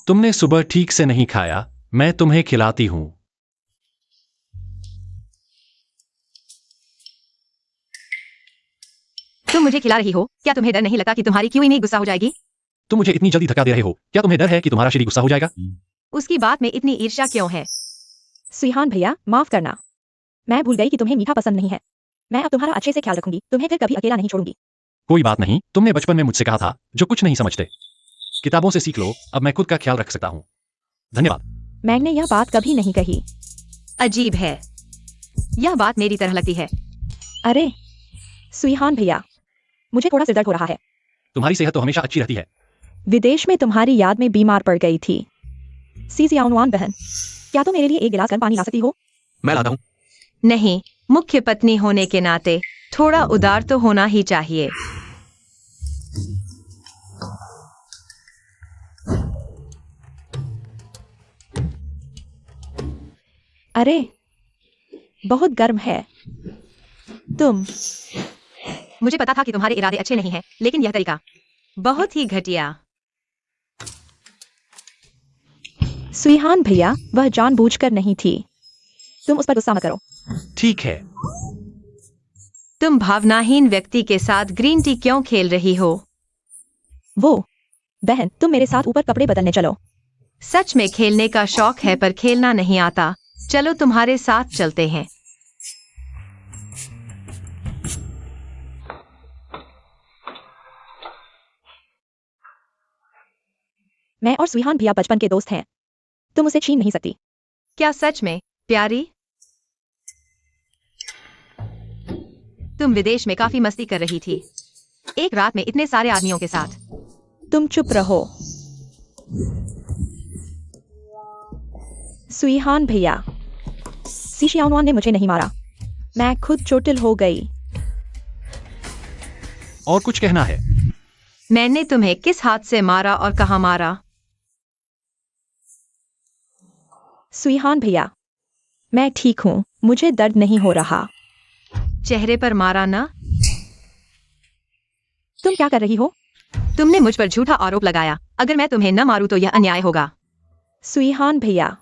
तुमने सुबह ठीक से नहीं खाया, मैं तुम्हें खिलाती हूँ। तुम मुझे खिला रही हो? क्या तुम्हें डर नहीं लगता कि तुम्हारी क्यूई में गुस्सा हो जाएगी? तुम मुझे इतनी जल्दी धक्का दे रहे हो, क्या तुम्हें डर है कि तुम्हारा श्री गुस्सा हो जाएगा? उसकी बात में इतनी ईर्ष्या क्यों है? सुईहान भैया, माफ करना। मैं भूल गई कि तुम्हें मीठा पसंद नहीं है। मैं अब तुम्हारा अच्छे से ख्याल रखूंगी, तुम्हें फिर कभी अकेला नहीं छोड़ूंगी। कोई बात नहीं, तुमने बचपन में मुझसे कहा था जो कुछ नहीं समझते। किताबों से सीख लो, अब मैं खुद का ख्याल रख सकता हूँ। धन्यवाद। मैंने यह बात कभी नहीं कही। अजीब है, यह बात मेरी तरह लगती है। अरे सुईहान भैया, मुझे थोड़ा सिरदर्द हो रहा है। तुम्हारी सेहत तो हमेशा अच्छी रहती है। विदेश में तुम्हारी याद में बीमार पड़ गई थी। सी जियाओनुआन बहन, क्या तुम मेरे लिए एक गिलास गर्म पानी ला सकती हो? मैं लाता हूँ। नहीं, मुख्य पत्नी होने के नाते थोड़ा उदार तो होना ही चाहिए। अरे बहुत गर्म है। तुम मुझे पता था कि तुम्हारे इरादे अच्छे नहीं हैं, लेकिन यह तरीका बहुत ही घटिया। सुईहान भैया, वह जानबूझकर नहीं थी। तुम उस पर गुस्सा मत करो। ठीक है। तुम भावनाहीन व्यक्ति के साथ ग्रीन टी क्यों खेल रही हो? वो बहन, तुम मेरे साथ ऊपर कपड़े बदलने चलो। सच में खेलने का शौक है पर खेलना नहीं आता। चलो तुम्हारे साथ चलते हैं। मैं और सुईहान भैया बचपन के दोस्त हैं। तुम उसे छीन नहीं सकती। क्या सच में, प्यारी? तुम विदेश में काफी मस्ती कर रही थी, एक रात में इतने सारे आदमियों के साथ। तुम चुप रहो। सुईहान भैया, सी जियाओनुआन ने मुझे नहीं मारा। मैं खुद चोटिल हो गई। और कुछ कहना है? मैंने तुम्हें किस हाथ से मारा और कहाँ मारा? सुईहान भैया, मैं ठीक हूँ, मुझे दर्द नहीं हो रहा। चेहरे पर मारा ना? तुम क्या कर रही हो? तुमने मुझ पर झूठा आरोप लगाया। अगर मैं तुम्हें न मारूं तो यह अन्याय होगा। सुईहान भैया,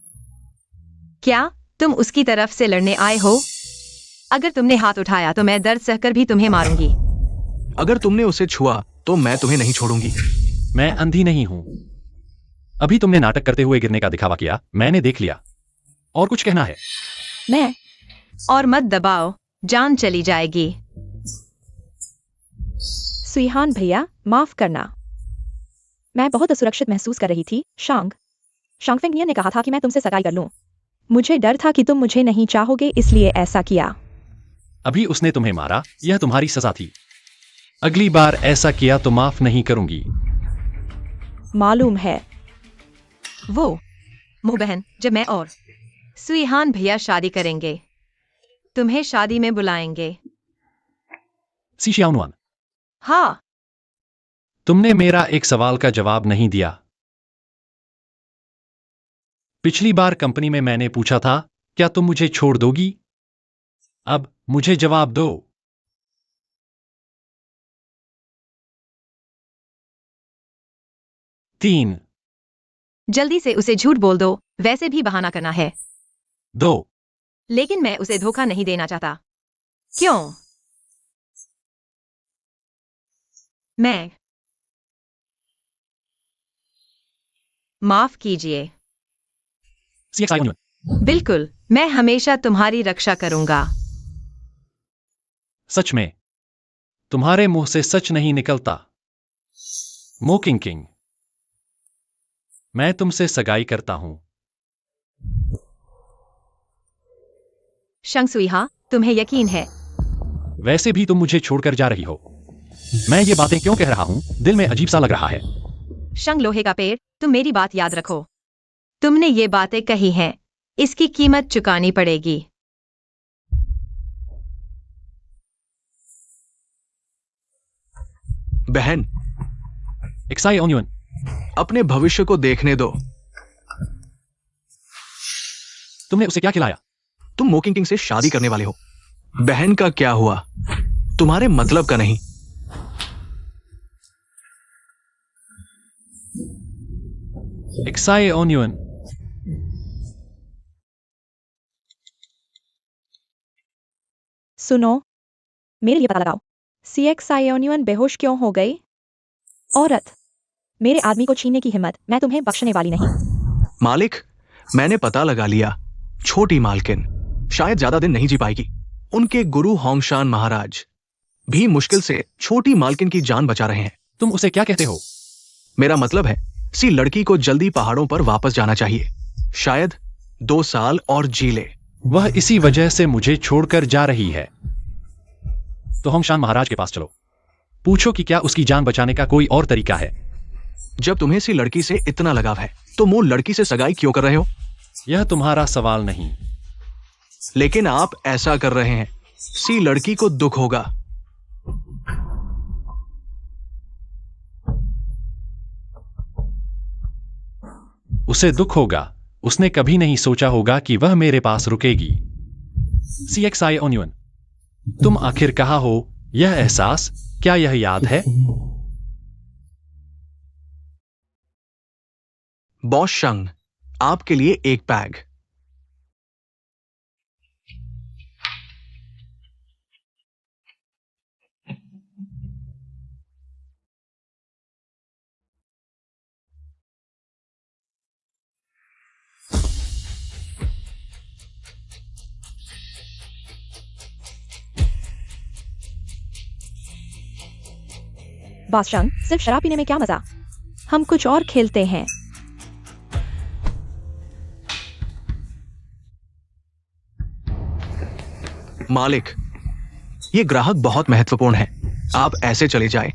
क्या तुम उसकी तरफ से लड़ने आए हो? अगर तुमने हाथ उठाया तो मैं दर्द सहकर भी तुम्हें मारूंगी। अगर तुमने उसे छुआ तो मैं तुम्हें नहीं छोड़ूंगी। मैं अंधी नहीं हूं। अभी तुमने नाटक करते हुए गिरने का दिखावा किया, मैंने देख लिया। और कुछ कहना है? मैं और मत दबाओ, जान चली जाएगी। सुईहान भैया, माफ करना। मैं बहुत असुरक्षित महसूस कर रही थी। शांगफेंग ने कहा था कि मैं तुमसे सगाई कर लूं। मुझे डर था कि तुम मुझे नहीं चाहोगे, इसलिए ऐसा किया। अभी उसने तुम्हें मारा, यह तुम्हारी सजा थी। अगली बार ऐसा किया तो माफ नहीं करूंगी। मालूम है। वो मुँह बहन, जब मैं और सुईहान भैया शादी करेंगे, तुम्हें शादी में बुलाएंगे। सी जियाओनुआन, हाँ, तुमने मेरा एक सवाल का जवाब नहीं दिया। पिछली बार कंपनी में मैंने पूछा था, क्या तुम मुझे छोड़ दोगी? अब मुझे जवाब दो। तीन, जल्दी से उसे झूठ बोल दो, वैसे भी बहाना करना है। 2, लेकिन मैं उसे धोखा नहीं देना चाहता। क्यों? मैं माफ कीजिए। CXI union. बिल्कुल, मैं हमेशा तुम्हारी रक्षा करूंगा। सच में तुम्हारे मुंह से सच नहीं निकलता। मोकिंग किंग, मैं तुमसे सगाई करता हूं। शंगसुईहा, तुम्हें यकीन है? वैसे भी तुम मुझे छोड़कर जा रही हो। मैं ये बातें क्यों कह रहा हूं? दिल में अजीब सा लग रहा है। शंग लोहे का पेड़, तुम मेरी बात याद रखो। तुमने ये बातें कही हैं, इसकी कीमत चुकानी पड़ेगी। बहन, एक्साई ओनियन, अपने भविष्य को देखने दो। तुमने उसे क्या खिलाया? तुम मोकिंग किंग से शादी करने वाले हो। बहन का क्या हुआ? तुम्हारे मतलब का नहीं। एक्साई ओनियन, सुनो, मेरे लिए पता लगाओ। CXI यूनियन बेहोश क्यों हो गई? औरत, मेरे आदमी को छीनने की हिम्मत, मैं तुम्हें बख्शने वाली नहीं। मालिक, मैंने पता लगा लिया। छोटी मालकिन शायद ज्यादा दिन नहीं जी पाएगी। उनके गुरु होंगशान महाराज भी मुश्किल से छोटी मालकिन की जान बचा रहे हैं। तुम उसे क्या कहते हो? मेरा मतलब है, सी लड़की को जल्दी पहाड़ों पर वापस जाना चाहिए। शायद 2 साल और जी ले। वह इसी वजह से मुझे छोड़कर जा रही है। तो हम शान महाराज के पास चलो, पूछो कि क्या उसकी जान बचाने का कोई और तरीका है। जब तुम्हें सी लड़की से इतना लगाव है तो वो लड़की से सगाई क्यों कर रहे हो? यह तुम्हारा सवाल नहीं। लेकिन आप ऐसा कर रहे हैं। सी लड़की को दुख होगा। उसे दुख होगा। उसने कभी नहीं सोचा होगा कि वह मेरे पास रुकेगी। CXI ओन्युन, तुम आखिर कहाँ हो? यह एहसास, क्या यह याद है? बॉस शंग, आपके लिए एक पैग। बॉस शंग, सिर्फ शराब पीने में क्या मजा? हम कुछ और खेलते हैं। मालिक, ये ग्राहक बहुत महत्वपूर्ण है। आप ऐसे चले जाएं,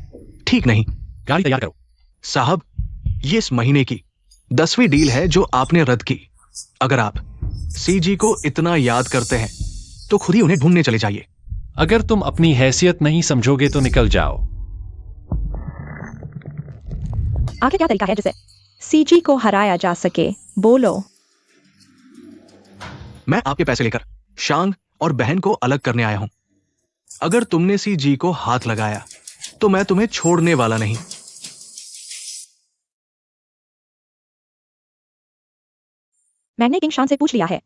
ठीक नहीं। गाड़ी तैयार करो। साहब, ये इस महीने की 10वीं डील है जो आपने रद्द की। अगर आप सीजी को इतना याद करते हैं तो खुद ही उन्हें ढूंढने चले जाइए। अगर तुम अपनी हैसियत नहीं समझोगे तो निकल जाओ। आगे क्या तरीका है जिसे सीजी को हराया जा सके? बोलो। मैं आपके पैसे लेकर शांग और बहन को अलग करने आया हूं। अगर तुमने सीजी को हाथ लगाया तो मैं तुम्हें छोड़ने वाला नहीं। मैंने किंग शान से पूछ लिया है।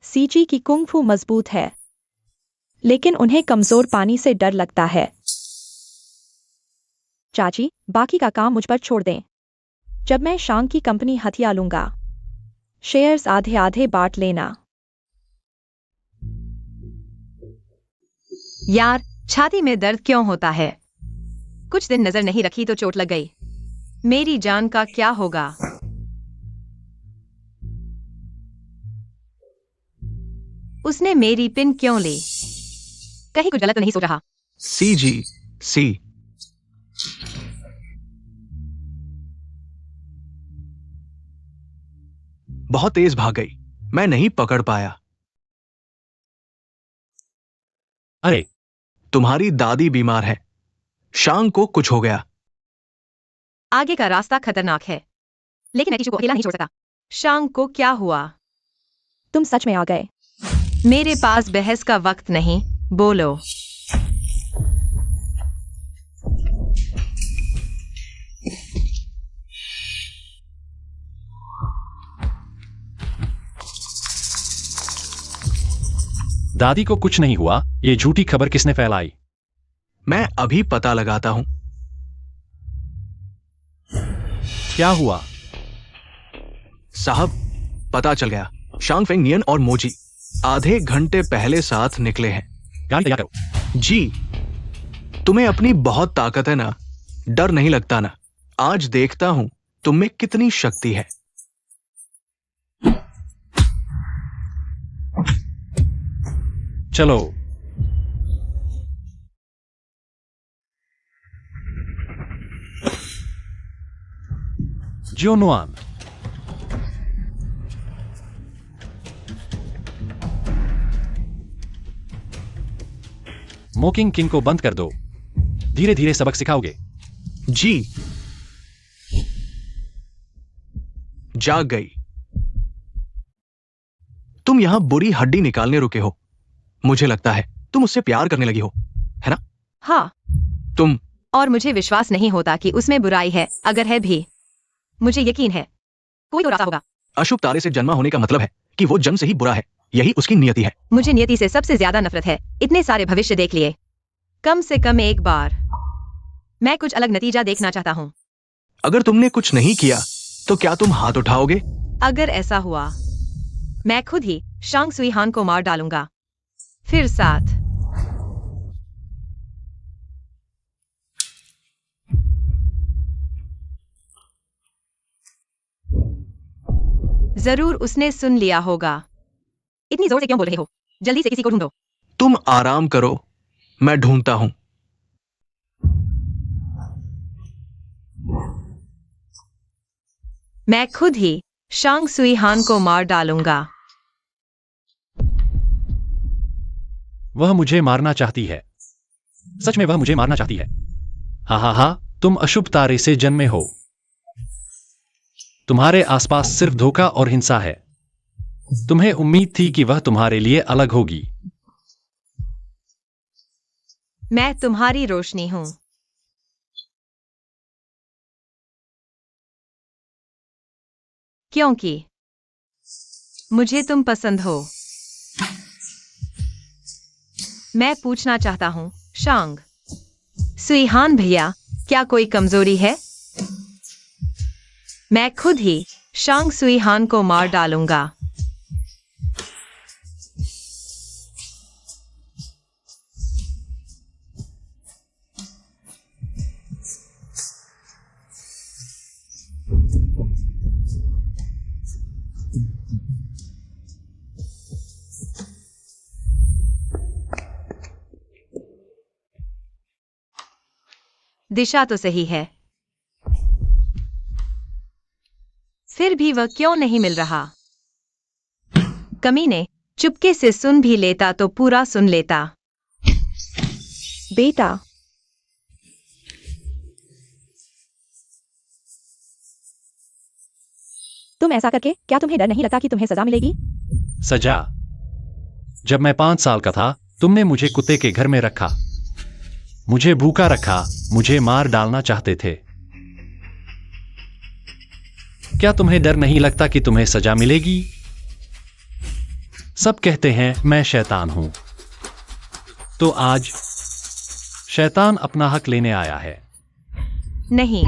सीजी की कुंग फू मजबूत है, लेकिन उन्हें कमजोर पानी से डर लगता है। चाची, बाकी का काम मुझ पर छोड़ दें। जब मैं शांग की कंपनी हथिया लूंगा, शेयर्स आधे आधे बांट लेना। यार, छाती में दर्द क्यों होता है? कुछ दिन नजर नहीं रखी तो चोट लग गई। मेरी जान का क्या होगा? उसने मेरी पिन क्यों ली? कहीं कुछ गलत तो नहीं सोच रहा? सीजी, सी। बहुत तेज भाग गई, मैं नहीं पकड़ पाया। अरे, तुम्हारी दादी बीमार है। शांग को कुछ हो गया। आगे का रास्ता खतरनाक है, लेकिन मैं टीचू को अकेला नहीं छोड़ सकता। शांग को क्या हुआ? तुम सच में आ गए। मेरे पास बहस का वक्त नहीं, बोलो। दादी को कुछ नहीं हुआ। ये झूठी खबर किसने फैलाई? मैं अभी पता लगाता हूं। क्या हुआ? साहब, पता चल गया। शांग फेंग और मोजी आधे घंटे पहले साथ निकले हैं। गाड़ी तैयार करो। जी, तुम्हें अपनी बहुत ताकत है ना? डर नहीं लगता ना? आज देखता हूं तुम में कितनी शक्ति है। चलो। जोनुआन, मोकिंग किंग को बंद कर दो। धीरे धीरे सबक सिखाओगे। जी, जाग गई। तुम यहां बुरी हड्डी निकालने रुके हो। मुझे लगता है तुम उससे प्यार करने लगी हो, है ना? हाँ, तुम और मुझे विश्वास नहीं होता कि उसमें बुराई है। अगर है भी, मुझे यकीन है कोई तो रास्ता होगा। अशुभ तारे से जन्मा होने का मतलब है कि वो जन्म से ही बुरा है। यही उसकी नियति है। मुझे नियति से सबसे ज्यादा नफरत है। इतने सारे भविष्य देख लिए, कम से कम एक बार मैं कुछ अलग नतीजा देखना चाहता हूँ। अगर तुमने कुछ नहीं किया तो क्या तुम हाथ उठाओगे? अगर ऐसा हुआ, मैं खुद ही शांग सुईहान को मार डालूंगा। फिर साथ। जरूर उसने सुन लिया होगा। इतनी जोर से क्यों बोल रहे हो? जल्दी से किसी को ढूंढो। तुम आराम करो, मैं ढूंढता हूं। मैं खुद ही शांग सुई हान को मार डालूंगा। वह मुझे मारना चाहती है। सच में वह मुझे मारना चाहती है। हा हा हा, तुम अशुभ तारे से जन्मे हो। तुम्हारे आसपास सिर्फ धोखा और हिंसा है। तुम्हें उम्मीद थी कि वह तुम्हारे लिए अलग होगी। मैं तुम्हारी रोशनी हूं। क्योंकि मुझे तुम पसंद हो। मैं पूछना चाहता हूं, शांग सुई हान भैया, क्या कोई कमजोरी है? मैं खुद ही शांग सुई हान को मार डालूंगा। दिशा तो सही है, फिर भी वह क्यों नहीं मिल रहा? कमीने, चुपके से सुन भी लेता तो पूरा सुन लेता। बेटा, तुम ऐसा करके क्या तुम्हें डर नहीं लगता कि तुम्हें सजा मिलेगी? सजा? जब मैं 5 साल का था, तुमने मुझे कुत्ते के घर में रखा। मुझे भूखा रखा, मुझे मार डालना चाहते थे। क्या तुम्हें डर नहीं लगता कि तुम्हें सजा मिलेगी? सब कहते हैं मैं शैतान हूं। तो आज शैतान अपना हक लेने आया है। नहीं,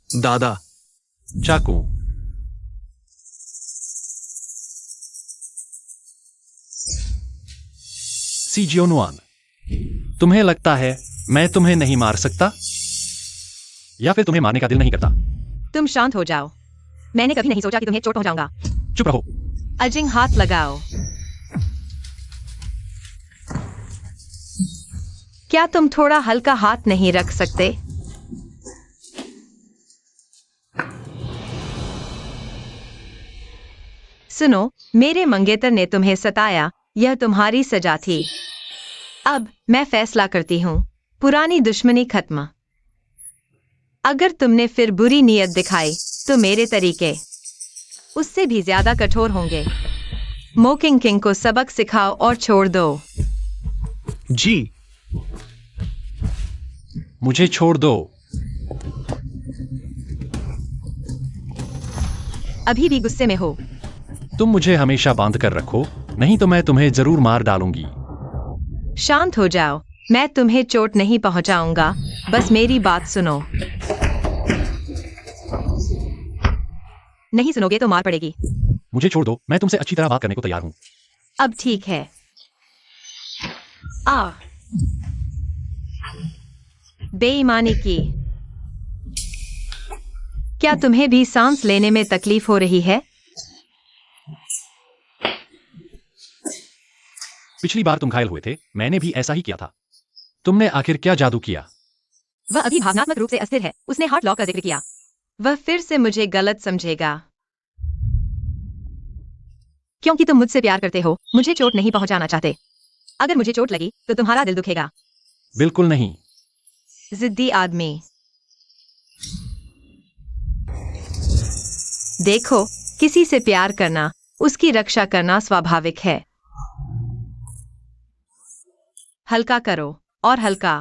दादा, चाकू। सी जियोनुआन, तुम्हें लगता है मैं तुम्हें नहीं मार सकता? या फिर तुम्हें मारने का दिल नहीं करता? तुम शांत हो जाओ। मैंने कभी नहीं सोचा कि तुम्हें चोट पहुंचाऊंगा। चुप रहो। अजिंग, हाथ लगाओ। क्या तुम थोड़ा हल्का हाथ नहीं रख सकते? सुनो, मेरे मंगेतर ने तुम्हें सताया, यह तुम्हारी सजा थी। अब मैं फैसला करती हूँ, पुरानी दुश्मनी खत्म। अगर तुमने फिर बुरी नीयत दिखाई तो मेरे तरीके उससे भी ज्यादा कठोर होंगे। मोकिंग किंग को सबक सिखाओ और छोड़ दो। जी। मुझे छोड़ दो। अभी भी गुस्से में हो? तुम मुझे हमेशा बांध कर रखो, नहीं तो मैं तुम्हें जरूर मार डालूंगी। शांत हो जाओ, मैं तुम्हें चोट नहीं पहुंचाऊंगा, बस मेरी बात सुनो। नहीं सुनोगे तो मार पड़ेगी। मुझे छोड़ दो, मैं तुमसे अच्छी तरह बात करने को तैयार हूं। अब ठीक है। आ बेईमानी की। क्या तुम्हें भी सांस लेने में तकलीफ हो रही है? पिछली बार तुम घायल हुए थे, मैंने भी ऐसा ही किया था। तुमने आखिर क्या जादू किया? वह अभी भावनात्मक रूप से अस्थिर है। उसने हार्ट लॉक का जिक्र किया। वह फिर से मुझे गलत समझेगा। क्योंकि तुम मुझसे प्यार करते हो, मुझे चोट नहीं पहुंचाना चाहते। अगर मुझे चोट लगी तो तुम्हारा दिल दुखेगा। बिल्कुल नहीं। जिद्दी आदमी। देखो, किसी से प्यार करना, उसकी रक्षा करना स्वाभाविक है। हल्का करो और हल्का।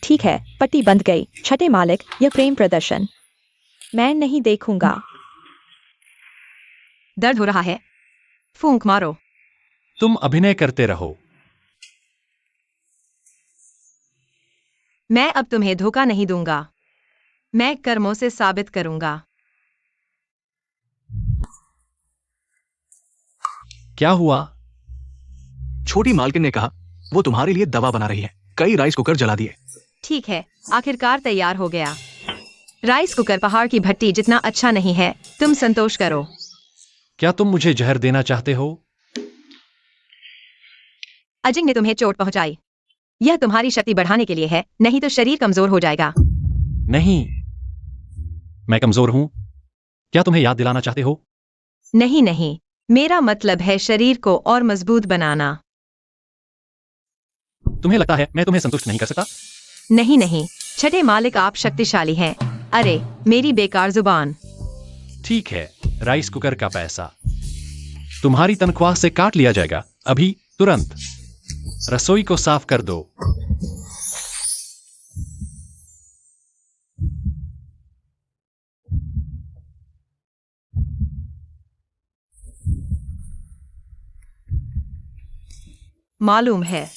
ठीक है, पट्टी बंद गई। छठे मालिक, यह प्रेम प्रदर्शन मैं नहीं देखूंगा। दर्द हो रहा है? फूंक मारो। तुम अभिनय करते रहो। मैं अब तुम्हें धोखा नहीं दूंगा। मैं कर्मों से साबित करूंगा। क्या हुआ? छोटी मालकिन ने कहा वो तुम्हारे लिए दवा बना रही है। कई राइस कुकर जला दिए। ठीक है, आखिरकार तैयार हो गया। राइस कुकर पहाड़ की भट्टी जितना अच्छा नहीं है। तुम संतोष करो। क्या तुम मुझे जहर देना चाहते हो? अजिंग ने तुम्हें चोट पहुंचाई। यह तुम्हारी शक्ति बढ़ाने के लिए है, नहीं तो शरीर कमजोर हो जाएगा। नहीं, मैं कमजोर हूं। क्या तुम्हें याद दिलाना चाहते हो? नहीं नहीं, मेरा मतलब है शरीर को और मजबूत बनाना। तुम्हें लगता है मैं तुम्हें संतुष्ट नहीं कर सकता? नहीं नहीं, छठे मालिक आप शक्तिशाली हैं। अरे मेरी बेकार जुबान। ठीक है, राइस कुकर का पैसा तुम्हारी तनख्वाह से काट लिया जाएगा। अभी तुरंत रसोई को साफ कर दो। मालूम है।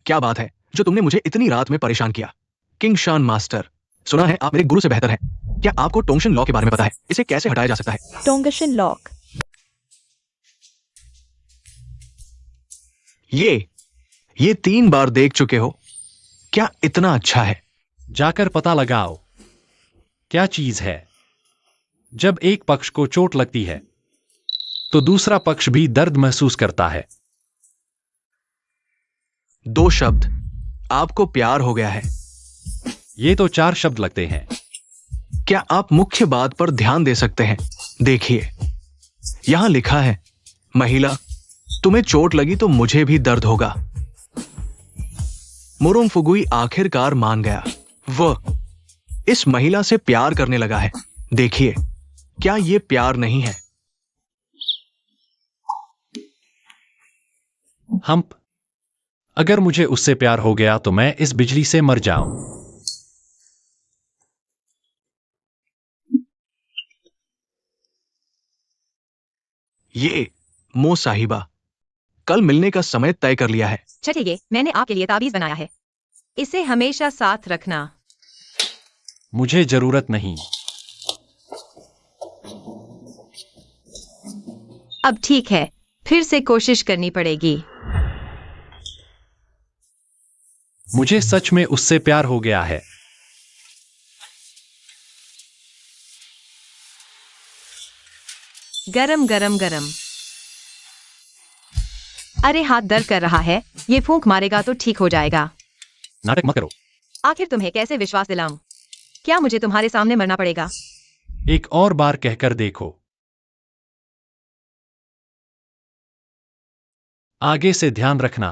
क्या बात है जो तुमने मुझे इतनी रात में परेशान किया? किंग शान मास्टर, सुना है आप मेरे गुरु से बेहतर हैं। क्या आपको टोंगशन लॉ के बारे में पता है? इसे कैसे हटाया जा सकता है? टोंगशन लॉक। ये 3 बार देख चुके हो। क्या इतना अच्छा है? जाकर पता लगाओ क्या चीज है। जब एक पक्ष को चोट लगती है तो दूसरा पक्ष भी दर्द महसूस करता है। 2 शब्द, आपको प्यार हो गया है। ये तो 4 शब्द लगते हैं। क्या आप मुख्य बात पर ध्यान दे सकते हैं? देखिए, यहां लिखा है, महिला, तुम्हें चोट लगी तो मुझे भी दर्द होगा। मुरुमफुगुई आखिरकार मान गया। वह इस महिला से प्यार करने लगा है। देखिए, क्या यह प्यार नहीं है? हम्प, अगर मुझे उससे प्यार हो गया तो मैं इस बिजली से मर जाऊं। ये मो साहिबा, कल मिलने का समय तय कर लिया है। छठे, मैंने आपके लिए ताबीज बनाया है। इसे हमेशा साथ रखना। मुझे जरूरत नहीं। अब ठीक है, फिर से कोशिश करनी पड़ेगी। मुझे सच में उससे प्यार हो गया है। गरम गरम गरम। अरे हाथ दर्द कर रहा है। ये फूंक मारेगा तो ठीक हो जाएगा। नाटक मत करो। आखिर तुम्हें कैसे विश्वास दिलाऊं? क्या मुझे तुम्हारे सामने मरना पड़ेगा? एक और बार कहकर देखो। आगे से ध्यान रखना।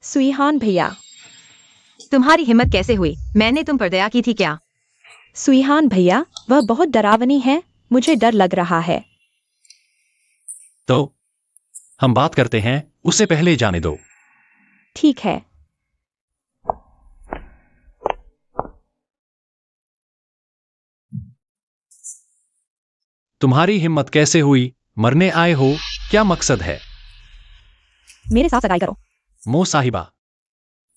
सुईहान भैया। तुम्हारी हिम्मत कैसे हुई? मैंने तुम पर दया की थी क्या? सुईहान भैया, वह बहुत डरावनी है। मुझे डर लग रहा है। तो हम बात करते हैं, उससे पहले जाने दो। ठीक है। तुम्हारी हिम्मत कैसे हुई? मरने आए हो? क्या मकसद है? मेरे साथ सगाई करो। मो साहिबा,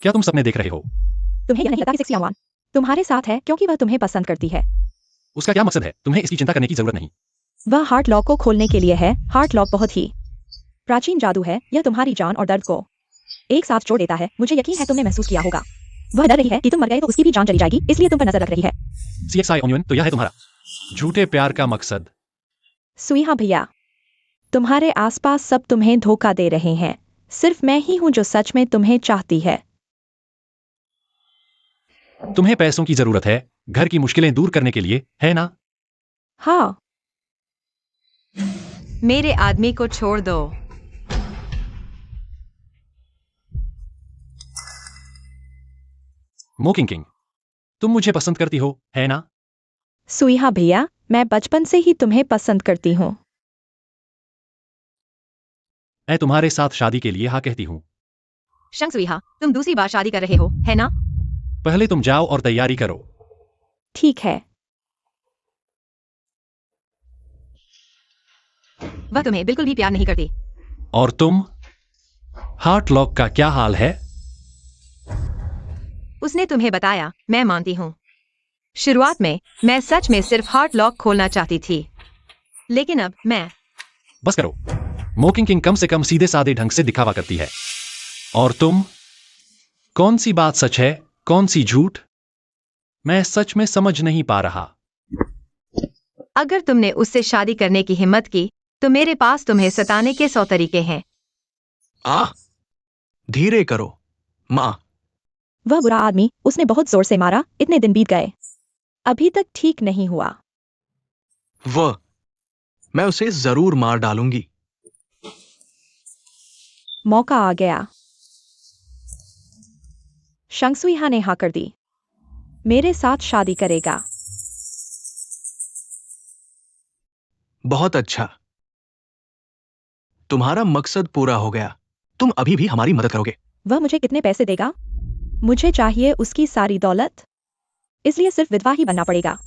क्या तुम सपने देख रहे हो? तुम्हें यह नहीं लगता कि सेक्सी अमवान तुम्हारे साथ है क्योंकि वह तुम्हें पसंद करती है? उसका क्या मकसद है? तुम्हें इसकी चिंता करने की जरूरत नहीं। वह हार्ट लॉक को खोलने के लिए है। हार्ट लॉक बहुत ही प्राचीन जादू है। यह तुम्हारी जान और दर्द को एक साथ जोड़ देता है। मुझे यकीन है तुमने महसूस किया होगा। वह डर रही है कि तुम मर गए तो उसकी भी जान चली जाएगी, इसलिए तुम पर नजर रख रही है। CXI ऑनियन, तो यह है तुम्हारा झूठे प्यार का मकसद। सुईहा भैया, तुम्हारे आसपास सब तुम्हें धोखा दे रहे हैं। सिर्फ मैं ही हूं जो सच में तुम्हें चाहती है। तुम्हें पैसों की जरूरत है, घर की मुश्किलें दूर करने के लिए, है ना? हाँ। मेरे आदमी को छोड़ दो। मोकिंग किंग, तुम मुझे पसंद करती हो, है ना? सुईहा भैया, मैं बचपन से ही तुम्हें पसंद करती हूँ। मैं तुम्हारे साथ शादी के लिए हाँ कहती हूँ। शंग सुईहा, तुम दूसरी बार शादी कर रहे हो, है ना? पहले तुम जाओ और तैयारी करो। ठीक है। वह तुम्हें बिल्कुल भी प्यार नहीं करती। और तुम? हार्ट लॉक का क्या हाल है? उसने तुम्हें बताया, मैं मानती हूँ। शुरुआत में मैं सच में सिर्फ हार्ट लॉक खोलना चाहती थी, लेकिन अब मैं। बस करो। मोकिंग किंग कम से कम सीधे साधे ढंग से दिखावा करती है। और तुम? कौन सी बात सच है, कौन सी झूठ? मैं सच में समझ नहीं पा रहा। अगर तुमने उससे शादी करने की हिम्मत की, तो मेरे पास तुम्हें सताने के 100 तरीके हैं। धीरे करो माँ। वह बुरा आदमी, उसने बहुत जोर से मारा, इतने दिन बीत गए, अभी तक ठीक नहीं हुआ। मैं उसे जरूर मार डालूंगी। मौका आ गया। शंगसुइहा ने हाँ कर दी। मेरे साथ शादी करेगा। बहुत अच्छा, तुम्हारा मकसद पूरा हो गया। तुम अभी भी हमारी मदद करोगे। वह मुझे कितने पैसे देगा? मुझे चाहिए उसकी सारी दौलत, इसलिए सिर्फ विधवा ही बनना पड़ेगा।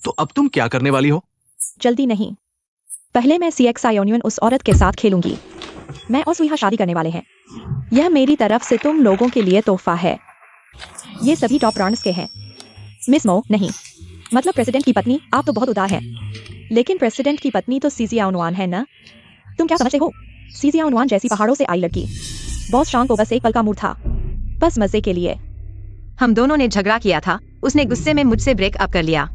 तो अब तुम क्या करने वाली हो? जल्दी नहीं, पहले मैं CXI यूनियन उस औरत के साथ खेलूंगी। मैं और सुइहा शादी करने वाले हैं। यह मेरी तरफ से तुम लोगों के लिए तोहफा है। ये सभी टॉप रॉन्स के हैं। मिस मो नहीं, मतलब प्रेसिडेंट की पत्नी। आप तो बहुत उदार हैं, लेकिन प्रेसिडेंट की पत्नी तो सीजियाउनवान है ना? तुम क्या समझते हो? सीजियाउनवान जैसी पहाड़ों से आई लड़की। बॉस शांग को बस एक पल का मूड था, बस मजे के लिए। हम दोनों ने झगड़ा किया था, उसने गुस्से में मुझसे ब्रेकअप कर लिया।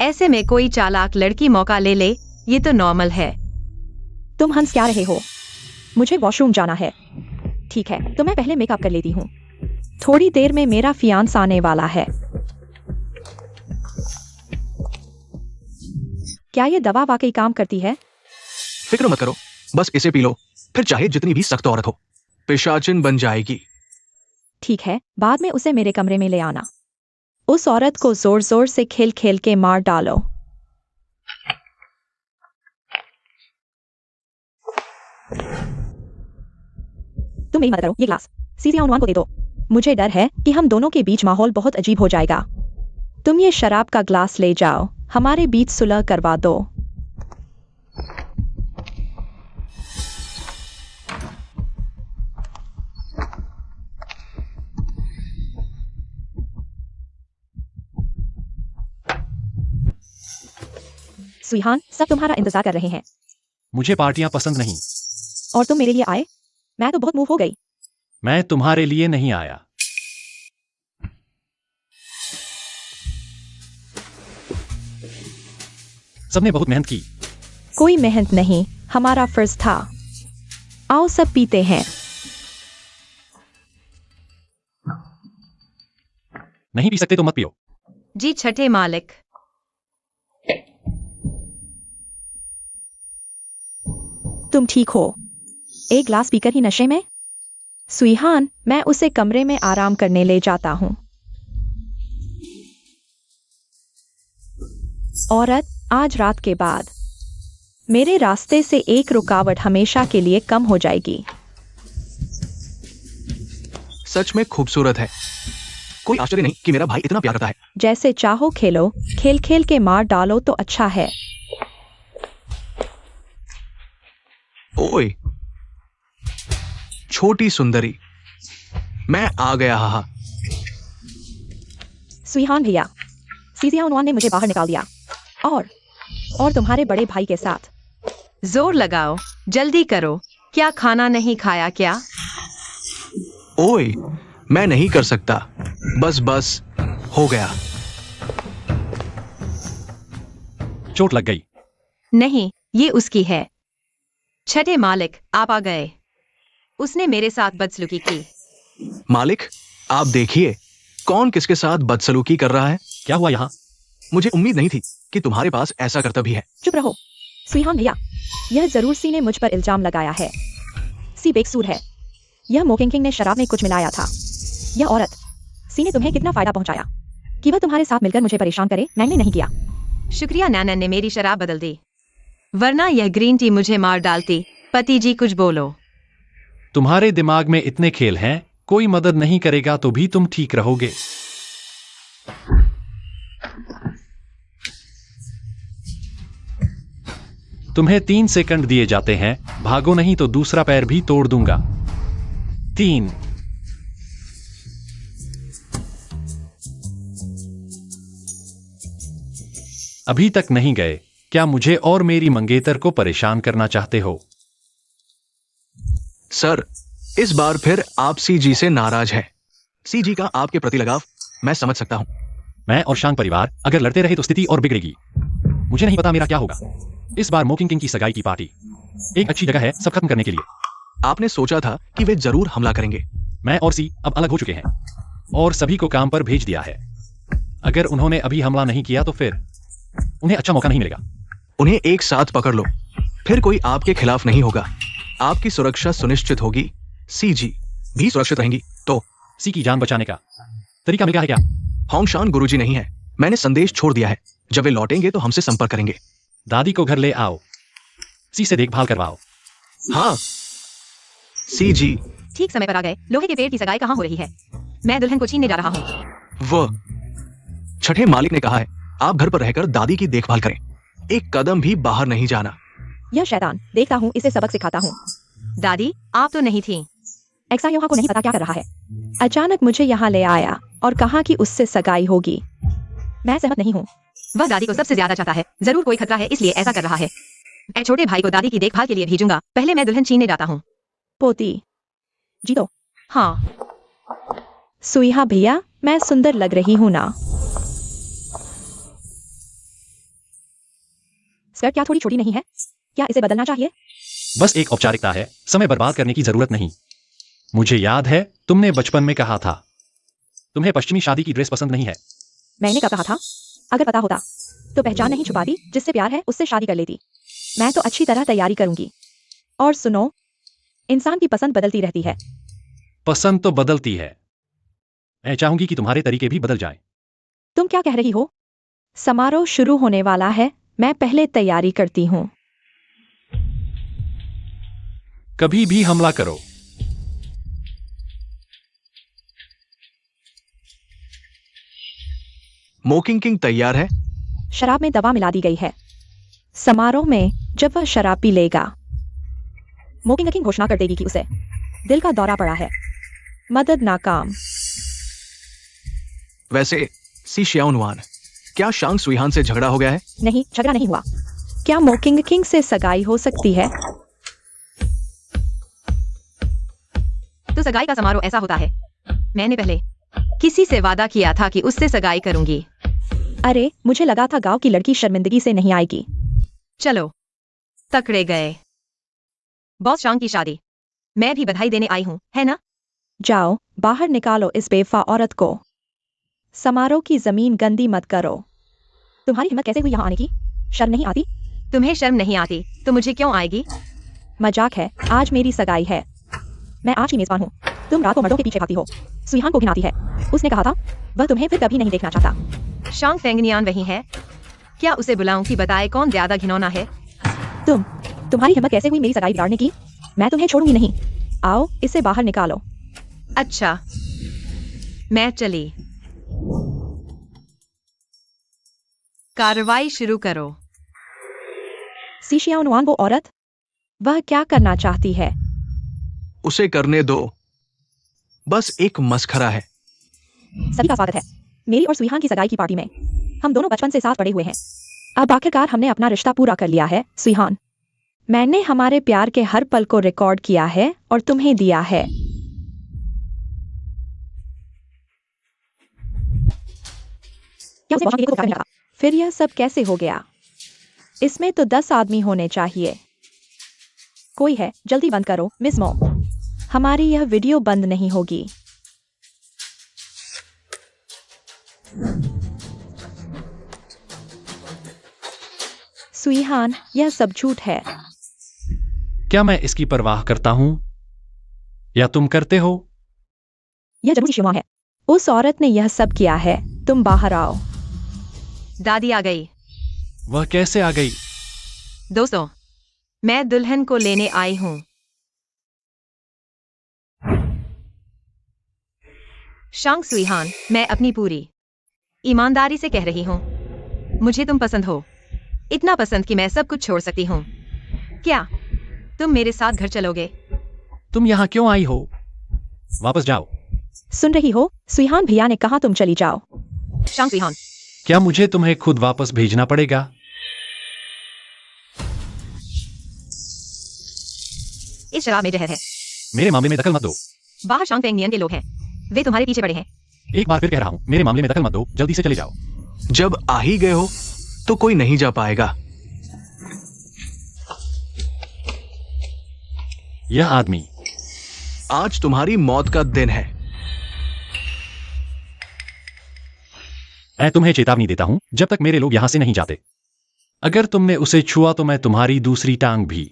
ऐसे में कोई चालाक लड़की मौका ले ले, ये तो नॉर्मल है। तुम हंस क्या रहे हो? मुझे वॉशरूम जाना है। ठीक है, तो मैं पहले मेकअप कर लेती हूँ। थोड़ी देर में मेरा फियांस आने वाला है। क्या ये दवा वाकई काम करती है? फिक्र मत करो, बस इसे पी लो, फिर चाहे जितनी भी सख्त औरत हो, पिशाचिन बन जाएगी। ठीक है, बाद में उसे मेरे कमरे में ले आना। उस औरत को जोर जोर से खेल खेल के मार डालो। तुम मेरी मदद करो, ये ग्लास सीजियाउनवान को दे दो। मुझे डर है कि हम दोनों के बीच माहौल बहुत अजीब हो जाएगा। तुम ये शराब का ग्लास ले जाओ, हमारे बीच सुलह करवा दो। सुइहान, सब तुम्हारा इंतजार कर रहे हैं। मुझे पार्टियां पसंद नहीं। और तुम मेरे लिए आए? मैं तो बहुत मूव हो गई। मैं तुम्हारे लिए नहीं आया। सबने बहुत मेहनत की। कोई मेहनत नहीं, हमारा फर्ज था। आओ सब पीते हैं। नहीं पी सकते तो मत पियो। जी छठे मालिक। तुम ठीक हो? एक ग्लास पीकर ही नशे में? सुइहान, मैं उसे कमरे में आराम करने ले जाता हूं। औरत, आज रात के बाद मेरे रास्ते से एक रुकावट हमेशा के लिए कम हो जाएगी। सच में खूबसूरत है। कोई आश्चर्य नहीं कि मेरा भाई इतना प्यार करता है। जैसे चाहो खेलो, खेल खेल के मार डालो तो अच्छा है। ओए छोटी सुंदरी, मैं आ गया। हा सुइहान भैया, सीजियाउनवान ने मुझे बाहर निकाल दिया, और तुम्हारे बड़े भाई के साथ। जोर लगाओ, जल्दी करो। क्या खाना नहीं खाया क्या? ओए, मैं नहीं कर सकता। बस हो गया। चोट लग गई। नहीं, ये उसकी है। छठे मालिक, आप आ गए। उसने मेरे साथ बदसलूकी की। मालिक, आप देखिए कौन किसके साथ बदसलूकी कर रहा है। क्या हुआ यहाँ? मुझे उम्मीद नहीं थी कि तुम्हारे पास ऐसा कर्तव्य है। चुप रहो। सुइहान भैया, यह जरूर सी ने मुझ पर इल्जाम लगाया है। सी बेकसूर है। यह मोकिंग किंग ने शराब में कुछ मिलाया था। यह औरत, सी ने तुम्हें कितना फायदा पहुंचाया कि वह तुम्हारे साथ मिलकर मुझे परेशान करे? मैंने नहीं किया। शुक्रिया, नैनन ने मेरी शराब बदल दी, वरना यह ग्रीन टी मुझे मार डालती। पति जी कुछ बोलो। तुम्हारे दिमाग में इतने खेल हैं, कोई मदद नहीं करेगा तो भी तुम ठीक रहोगे। तुम्हें 3 सेकंड दिए जाते हैं, भागो नहीं तो दूसरा पैर भी तोड़ दूंगा। 3। अभी तक नहीं गए। क्या मुझे और मेरी मंगेतर को परेशान करना चाहते हो? सर, इस बार फिर आप सीजी से नाराज है। सीजी का आपके प्रति लगाव मैं समझ सकता हूं। मैं और शांग परिवार अगर लड़ते रहे तो स्थिति और बिगड़ेगी। मुझे नहीं पता मेरा क्या होगा। इस बार मोकिंग किंग की सगाई की पार्टी एक अच्छी जगह है सब खत्म करने के लिए। आपने सोचा था कि वे जरूर हमला करेंगे। मैं और सी अब अलग हो चुके हैं और सभी को काम पर भेज दिया है। अगर उन्होंने अभी हमला नहीं किया तो फिर उन्हें अच्छा मौका नहीं मिलेगा। उन्हें एक साथ पकड़ लो, फिर कोई आपके खिलाफ नहीं होगा। आपकी सुरक्षा सुनिश्चित होगी, सीजी भी सुरक्षित रहेंगी। तो सी की जान बचाने का तरीका मिल गया है क्या? होंगशान गुरुजी नहीं है। मैंने संदेश छोड़ दिया है। जब वे लौटेंगे तो हमसे संपर्क करेंगे। दादी को घर ले आओ, सी से देखभाल करवाओ। हाँ सीजी। ठीक समय पर आ गए। लोहे के पेड़ की सगाई कहाँ हो रही है? मैं दुल्हन को छीनने जा रहा हूँ। वो छठे मालिक ने कहा है आप घर पर रहकर दादी की देखभाल करें, एक कदम भी बाहर नहीं जाना। यह शैतान, देखता हूँ इसे सबक सिखाता हूँ। दादी, आप तो नहीं थी। एक्सा यहाँ को नहीं पता क्या कर रहा है। अचानक मुझे यहाँ ले आया और कहा कि उससे सगाई होगी। मैं सहमत नहीं हूँ। वह दादी को सबसे ज्यादा चाहता है। जरूर कोई खतरा है इसलिए ऐसा कर रहा है। मैं छोटे भाई को दादी की देखभाल के लिए भेजूंगा। पहले मैं दुल्हन छीनने जाता हूँ। पोती जी तो हाँ, सुईहा भैया, मैं सुंदर लग रही हूँ ना? स्कर्ट क्या थोड़ी छोटी नहीं है? क्या इसे बदलना चाहिए? बस एक औपचारिकता है, समय बर्बाद करने की जरूरत नहीं। मुझे याद है तुमने बचपन में कहा था तुम्हें पश्चिमी शादी की ड्रेस पसंद नहीं है। मैंने कब कहा था? अगर पता होता तो पहचान नहीं छुपाती। जिससे प्यार है उससे शादी कर लेती। मैं तो अच्छी तरह तैयारी करूंगी। और सुनो, इंसान की पसंद बदलती रहती है। पसंद तो बदलती है। मैं चाहूंगी कि तुम्हारे तरीके भी बदल जाएं। तुम क्या कह रही हो? समारोह शुरू होने वाला है, मैं पहले तैयारी करती हूँ। कभी भी हमला करो। मोकिंग किंग तैयार है। शराब में दवा मिला दी गई है। समारोह में जब वह शराब पी लेगा, मोकिंग किंग घोषणा कर देगी कि उसे दिल का दौरा पड़ा है। मदद नाकाम। वैसे सी श्याओनवान, क्या शांग सुईहान से झगड़ा हो गया है? नहीं, झगड़ा नहीं हुआ। क्या मोकिंग किंग से सगाई हो सकती है? तो सगाई का समारोह ऐसा होता है। मैंने पहले किसी से वादा किया था कि उससे सगाई करूंगी। अरे, मुझे लगा था गांव की लड़की शर्मिंदगी से नहीं आएगी। चलो, तकड़े गए। बॉस शांग की शादी। मैं भी बधाई देने आई हूँ, है ना? जाओ, बाहर निकालो इस बेवफा औरत को। समारोह की जमीन गंदी मत करो। तुम्हारी हिम्मत कैसे हुई यहाँ आने की? शर्म नहीं आती? तुम्हें शर्म नहीं आती तो मुझे क्यों आएगी? मजाक है, आज मेरी सगाई है। मैं आज की मेजबान हूँ। तुम रात को मर्दों के पीछे भागती हो। सुईहान को घिनाती है। उसने कहा था वह तुम्हें फिर कभी नहीं देखना चाहता। शांग फेंगनियान वही है। क्या उसे बुलाऊं कि बताए कौन ज्यादा घिनौना है? तुम्हारी हिम्मत कैसे हुई मेरी सगाई बिगाड़ने की? मैं तुम्हें छोड़ूंगी नहीं। आओ, इसे बाहर निकालो। अच्छा, मैं चली। कार्रवाई शुरू करो। सी श्याओनवान वो औरत, वह क्या करना चाहती है? उसे करने दो, बस एक मस्खरा है। सभी का स्वागत है मेरी और सुईहान की सगाई की पार्टी में। हम दोनों बचपन से साथ पड़े हुए हैं। अब आखिरकार हमने अपना रिश्ता पूरा कर लिया है। सुईहान, मैंने हमारे प्यार के हर पल को रिकॉर्ड किया है और तुम्हें दिया है। क्या उसे वॉशरूम के लिए को लगा? फिर यह सब कैसे हो गया? इसमें तो 10 आदमी होने चाहिए। कोई है? जल्दी बंद करो मिस मो। हमारी यह वीडियो बंद नहीं होगी। सुईहान, यह सब झूठ है। क्या मैं इसकी परवाह करता हूं या तुम करते हो? यह जरूर शिवा है। उस औरत ने यह सब किया है। तुम बाहर आओ। दादी आ गई। वह कैसे आ गई? दोस्तों, मैं दुल्हन को लेने आई हूं। शांग सुईहान, मैं अपनी पूरी ईमानदारी से कह रही हूं, मुझे तुम पसंद हो। इतना पसंद कि मैं सब कुछ छोड़ सकती हूं। क्या तुम मेरे साथ घर चलोगे? तुम यहाँ क्यों आई हो? वापस जाओ। सुन रही हो? सुइहान भैया ने कहा तुम चली जाओ। शांग सुइहान, क्या मुझे तुम्हें खुद वापस भेजना पड़ेगा? इस शराब में जहर है। मेरे मामले में दखल मत दो। बाहर शांग पेंग नियन के लोग हैं, वे तुम्हारे पीछे पड़े हैं। एक बार फिर कह रहा हूँ, मेरे मामले में दखल मत दो, जल्दी से चले जाओ। जब आ ही गए हो तो कोई नहीं जा पाएगा। यह आदमी, आज तुम्हारी मौत का दिन है। मैं तुम्हें चेतावनी देता हूं, जब तक मेरे लोग यहां से नहीं जाते। अगर तुमने उसे छुआ तो मैं तुम्हारी दूसरी टांग भी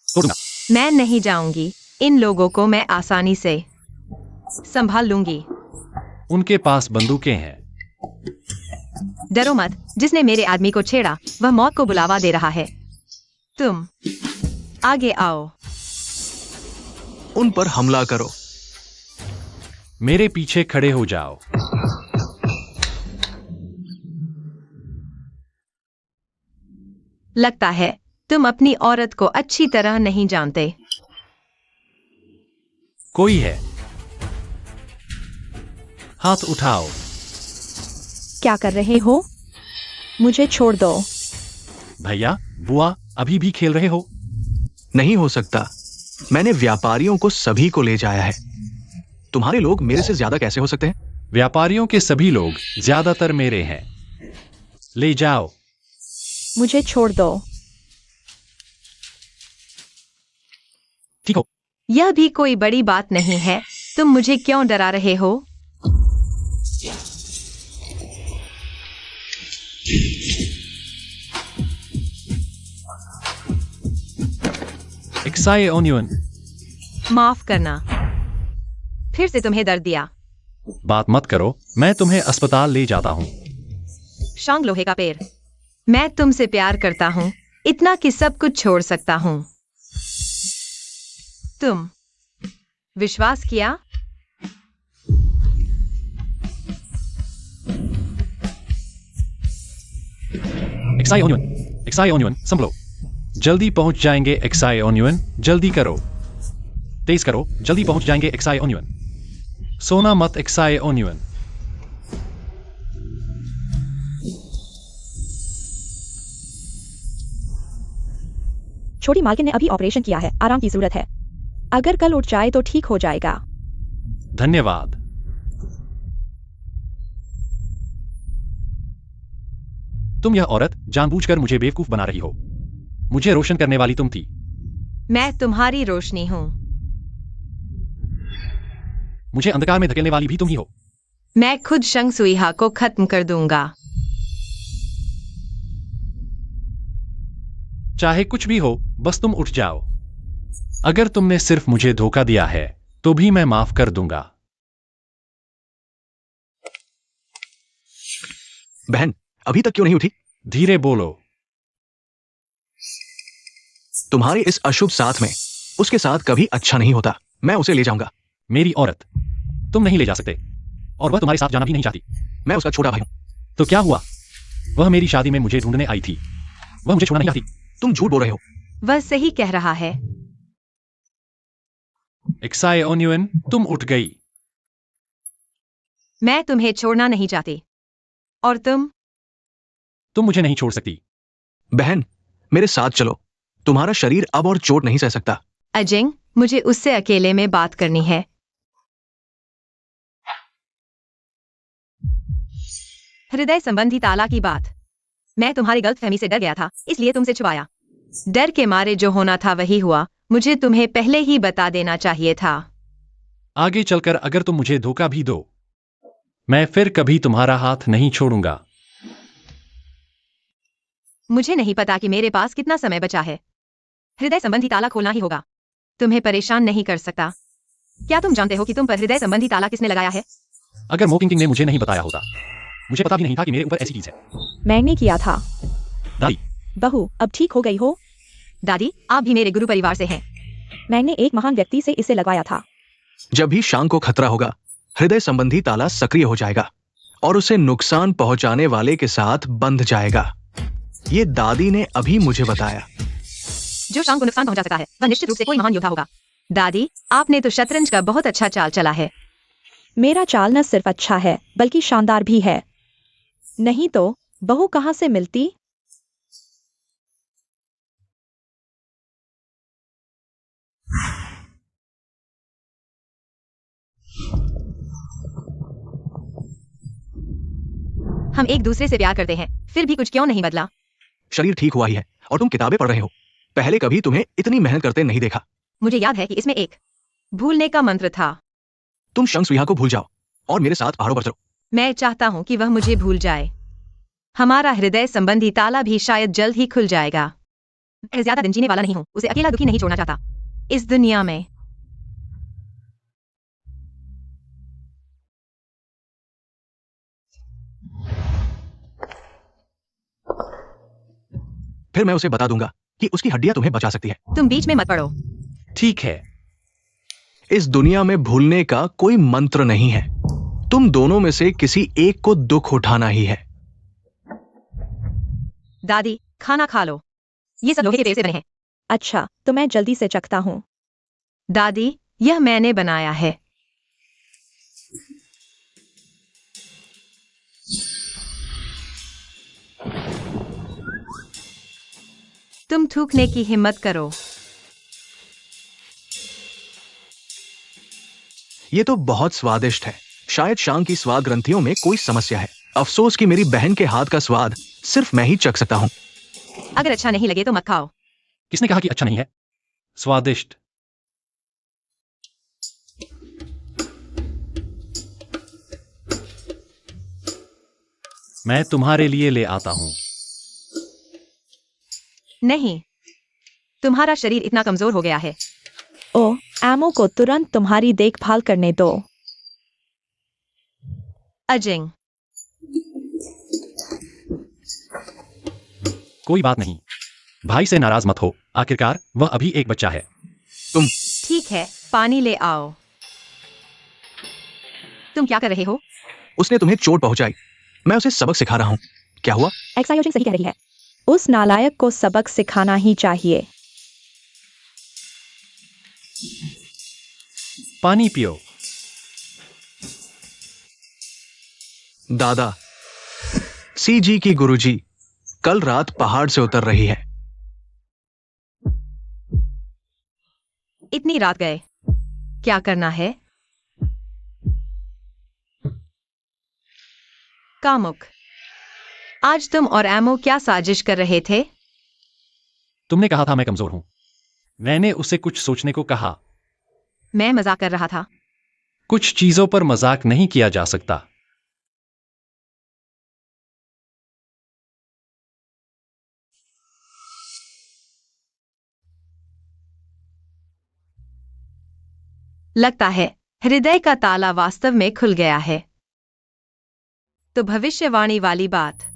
तोड़ूंगा। मैं नहीं जाऊंगी। इन लोगों को मैं आसानी से संभाल लूंगी। उनके पास बंदूकें हैं। डरो मत, जिसने मेरे आदमी को छेड़ा वह मौत को बुलावा दे रहा है। तुम आगे आओ। उन पर हमला करो। मेरे पीछे खड़े हो जाओ। लगता है तुम अपनी औरत को अच्छी तरह नहीं जानते। कोई है? हाथ उठाओ। क्या कर रहे हो? मुझे छोड़ दो। भैया, बुआ, अभी भी खेल रहे हो? नहीं हो सकता। मैंने व्यापारियों को सभी को ले जाया है। तुम्हारे लोग मेरे से ज्यादा कैसे हो सकते हैं? व्यापारियों के सभी लोग ज्यादातर मेरे हैं। ले जाओ। मुझे छोड़ दो। ठीक हो? यह भी कोई बड़ी बात नहीं है। तुम मुझे क्यों डरा रहे हो? एक्साई ओनियन। माफ करना, फिर से तुम्हें दर्द दिया। बात मत करो, मैं तुम्हें अस्पताल ले जाता हूं। शांग लोहे का पैर, मैं तुमसे प्यार करता हूं, इतना कि सब कुछ छोड़ सकता हूं। तुम विश्वास किया? एक्साई ओनियन, संभलो। जल्दी पहुंच जाएंगे एक्साई ओनियन, जल्दी करो। तेज करो, जल्दी पहुंच जाएंगे एक्साई ओनियन। सोना मत एक्साई ओनियन। छोटी मालकिन ने अभी ऑपरेशन किया है, आराम की जरूरत है। अगर कल उठ जाए तो ठीक हो जाएगा। धन्यवाद। तुम यह औरत जानबूझकर मुझे बेवकूफ बना रही हो। मुझे रोशन करने वाली तुम थी। मैं तुम्हारी रोशनी हूं। मुझे अंधकार में धकेलने वाली भी तुम ही हो। मैं खुद शंग सुइहा को खत्म कर दूंगा। चाहे कुछ भी हो, बस तुम उठ जाओ। अगर तुमने सिर्फ मुझे धोखा दिया है तो भी मैं माफ कर दूंगा। बहन, अभी तक क्यों नहीं उठी? धीरे बोलो। तुम्हारे इस अशुभ साथ में उसके साथ कभी अच्छा नहीं होता। मैं उसे ले जाऊंगा। मेरी औरत तुम नहीं ले जा सकते, और वह तुम्हारे साथ जाना भी नहीं चाहती। मैं उसका छोटा भाई हूं। तो क्या हुआ? वह मेरी शादी में मुझे ढूंढने आई थी। वह मुझे छोड़ना नहीं चाहती। तुम झूठ बोल रहे हो। वह सही कह रहा है। एक्साई ओनियन, तुम उठ गई। मैं तुम्हें छोड़ना नहीं चाहती। और तुम मुझे नहीं छोड़ सकती। बहन, मेरे साथ चलो। तुम्हारा शरीर अब और चोट नहीं सह सकता। अजिंग, मुझे उससे अकेले में बात करनी है। हृदय संबंधी ताला की बात। मैं तुम्हारी गलतफहमी से डर गया था, इसलिए तुमसे छुपाया। डर के मारे जो होना था वही हुआ। मुझे तुम्हें पहले ही बता देना चाहिए था। आगे चलकर अगर तुम मुझे धोखा भी दो, मैं फिर कभी तुम्हारा हाथ नहीं छोड़ूंगा। मुझे नहीं पता कि मेरे पास कितना समय बचा है। हृदय संबंधी ताला खोलना ही होगा। तुम्हें परेशान नहीं कर सकता। क्या तुम जानते हो कि तुम पर हृदय संबंधी ताला किसने लगाया है? अगर मोकिंग किंग ने मुझे नहीं बताया होता, मुझे पता भी नहीं था कि मेरे ऊपर ऐसी चीज है। मैंने किया था। दादी, बहू, अब ठीक हो गई हो? दादी, आप भी मेरे गुरु परिवार से हैं। मैंने एक महान व्यक्ति से इसे लगवाया था। जब भी शांग को खतरा होगा, हृदय संबंधी ताला सक्रिय हो जाएगा और उसे नुकसान पहुंचाने वाले के साथ बंध जाएगा। ये दादी ने अभी मुझे बताया। जो शाम को नुकसान पहुंचा सकता है वह निश्चित रूप से कोई महान योद्धा होगा। दादी, आपने तो शतरंज का बहुत अच्छा चाल चला है। मेरा चाल न सिर्फ अच्छा है बल्कि शानदार भी है। नहीं तो बहू कहाँ से मिलती? हम एक दूसरे से प्यार करते हैं, फिर भी कुछ क्यों नहीं बदला? शरीर ठीक हुआ ही है और तुम किताबें पढ़ रहे हो। पहले कभी तुम्हें इतनी मेहनत करते नहीं देखा। मुझे याद है कि इसमें एक भूलने का मंत्र था। तुम शंख सुइहा को भूल जाओ और मेरे साथ पहाड़ों पर चलो। मैं चाहता हूं कि वह मुझे भूल जाए। हमारा हृदय संबंधी ताला भी शायद जल्द ही खुल जाएगा। मैं ज्यादा दिन जीने वाला नहीं हूं, उसे अकेला दुखी नहीं छोड़ना चाहता इस दुनिया में। फिर मैं उसे बता दूंगा कि उसकी हड्डियां तुम्हें बचा सकती है। तुम बीच में मत पड़ो। ठीक है। इस दुनिया में भूलने का कोई मंत्र नहीं है। तुम दोनों में से किसी एक को दुख उठाना ही है। दादी, खाना खा लो। ये सब लोहे के तेल से बने हैं। अच्छा, तो मैं जल्दी से चखता हूँ। दादी, यह मैंने बनाया है। तुम थूकने की हिम्मत करो। ये तो बहुत स्वादिष्ट है। शायद शाम की स्वाद ग्रंथियों में कोई समस्या है। अफसोस कि मेरी बहन के हाथ का स्वाद सिर्फ मैं ही चख सकता हूँ। अगर अच्छा नहीं लगे तो मत खाओ। किसने कहा कि अच्छा नहीं है? स्वादिष्ट। मैं तुम्हारे लिए ले आता हूं। नहीं, तुम्हारा शरीर इतना कमजोर हो गया है। ओ, एमो को तुरंत तुम्हारी देखभाल करने दो। अजिंग, कोई बात नहीं। भाई से नाराज मत हो, आखिरकार वह अभी एक बच्चा है। तुम ठीक है, पानी ले आओ। तुम क्या कर रहे हो? उसने तुम्हें चोट पहुंचाई। मैं उसे सबक सिखा रहा हूँ। क्या हुआ? एक्सायोजिंग सही कह रही है। उस नालायक को सबक सिखाना ही चाहिए। पानी पियो। दादा, सीजी की गुरुजी कल रात पहाड़ से उतर रही है। इतनी रात गए, क्या करना है? कामुक, आज तुम और एमो क्या साजिश कर रहे थे? तुमने कहा था मैं कमजोर हूं। मैंने उसे कुछ सोचने को कहा। मैं मजाक कर रहा था। कुछ चीजों पर मजाक नहीं किया जा सकता। लगता है हृदय का ताला वास्तव में खुल गया है। तो भविष्यवाणी वाली बात।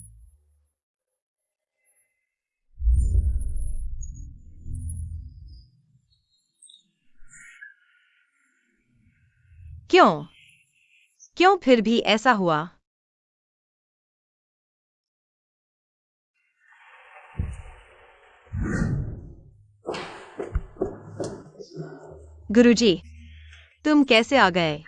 क्यों? क्यों फिर भी ऐसा हुआ? गुरुजी, तुम कैसे आ गए?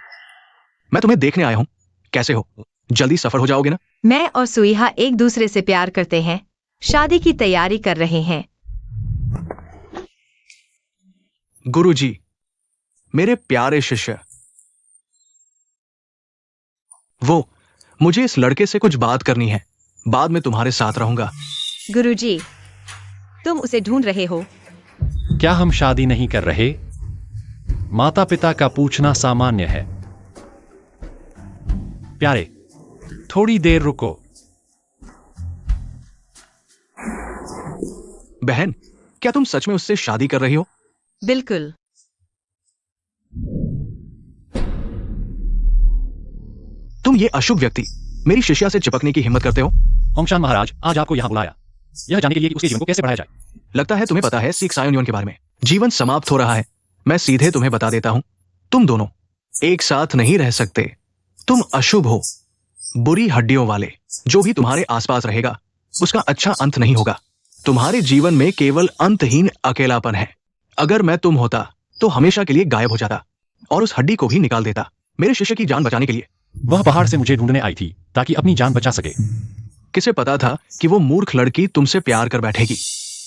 मैं तुम्हें देखने आया हूं। कैसे हो? जल्दी सफल हो जाओगे ना? मैं और सुईहा एक दूसरे से प्यार करते हैं, शादी की तैयारी कर रहे हैं। गुरुजी, मेरे प्यारे शिष्य, वो मुझे इस लड़के से कुछ बात करनी है। बाद में तुम्हारे साथ रहूंगा। गुरुजी, तुम उसे ढूंढ रहे हो? क्या हम शादी नहीं कर रहे? माता पिता का पूछना सामान्य है। प्यारे, थोड़ी देर रुको। बहन, क्या तुम सच में उससे शादी कर रही हो? बिल्कुल। तुम ये अशुभ व्यक्ति मेरी शिष्या से चिपकने की हिम्मत करते हो? होंगशान महाराज, आज आपको यहां बुलाया यह जानने के लिए कि उसके जीवन को कैसे बढ़ाया जाए। लगता है तुम्हें पता है सिख सायोनियन के बारे में। जीवन समाप्त हो रहा है। मैं सीधे तुम्हें बता देता हूं, तुम दोनों एक साथ नहीं रह सकते। तुम अशुभ हो, बुरी हड्डियों वाले। जो भी तुम्हारे आसपास रहेगा उसका अच्छा अंत नहीं होगा। तुम्हारे जीवन में केवल अंतहीन अकेलापन है। अगर मैं तुम होता तो हमेशा के लिए गायब हो जाता और उस हड्डी को भी निकाल देता मेरे शिष्य की जान बचाने के लिए। वह पहाड़ से मुझे ढूंढने आई थी ताकि अपनी जान बचा सके। किसे पता था कि वो मूर्ख लड़की तुमसे प्यार कर बैठेगी।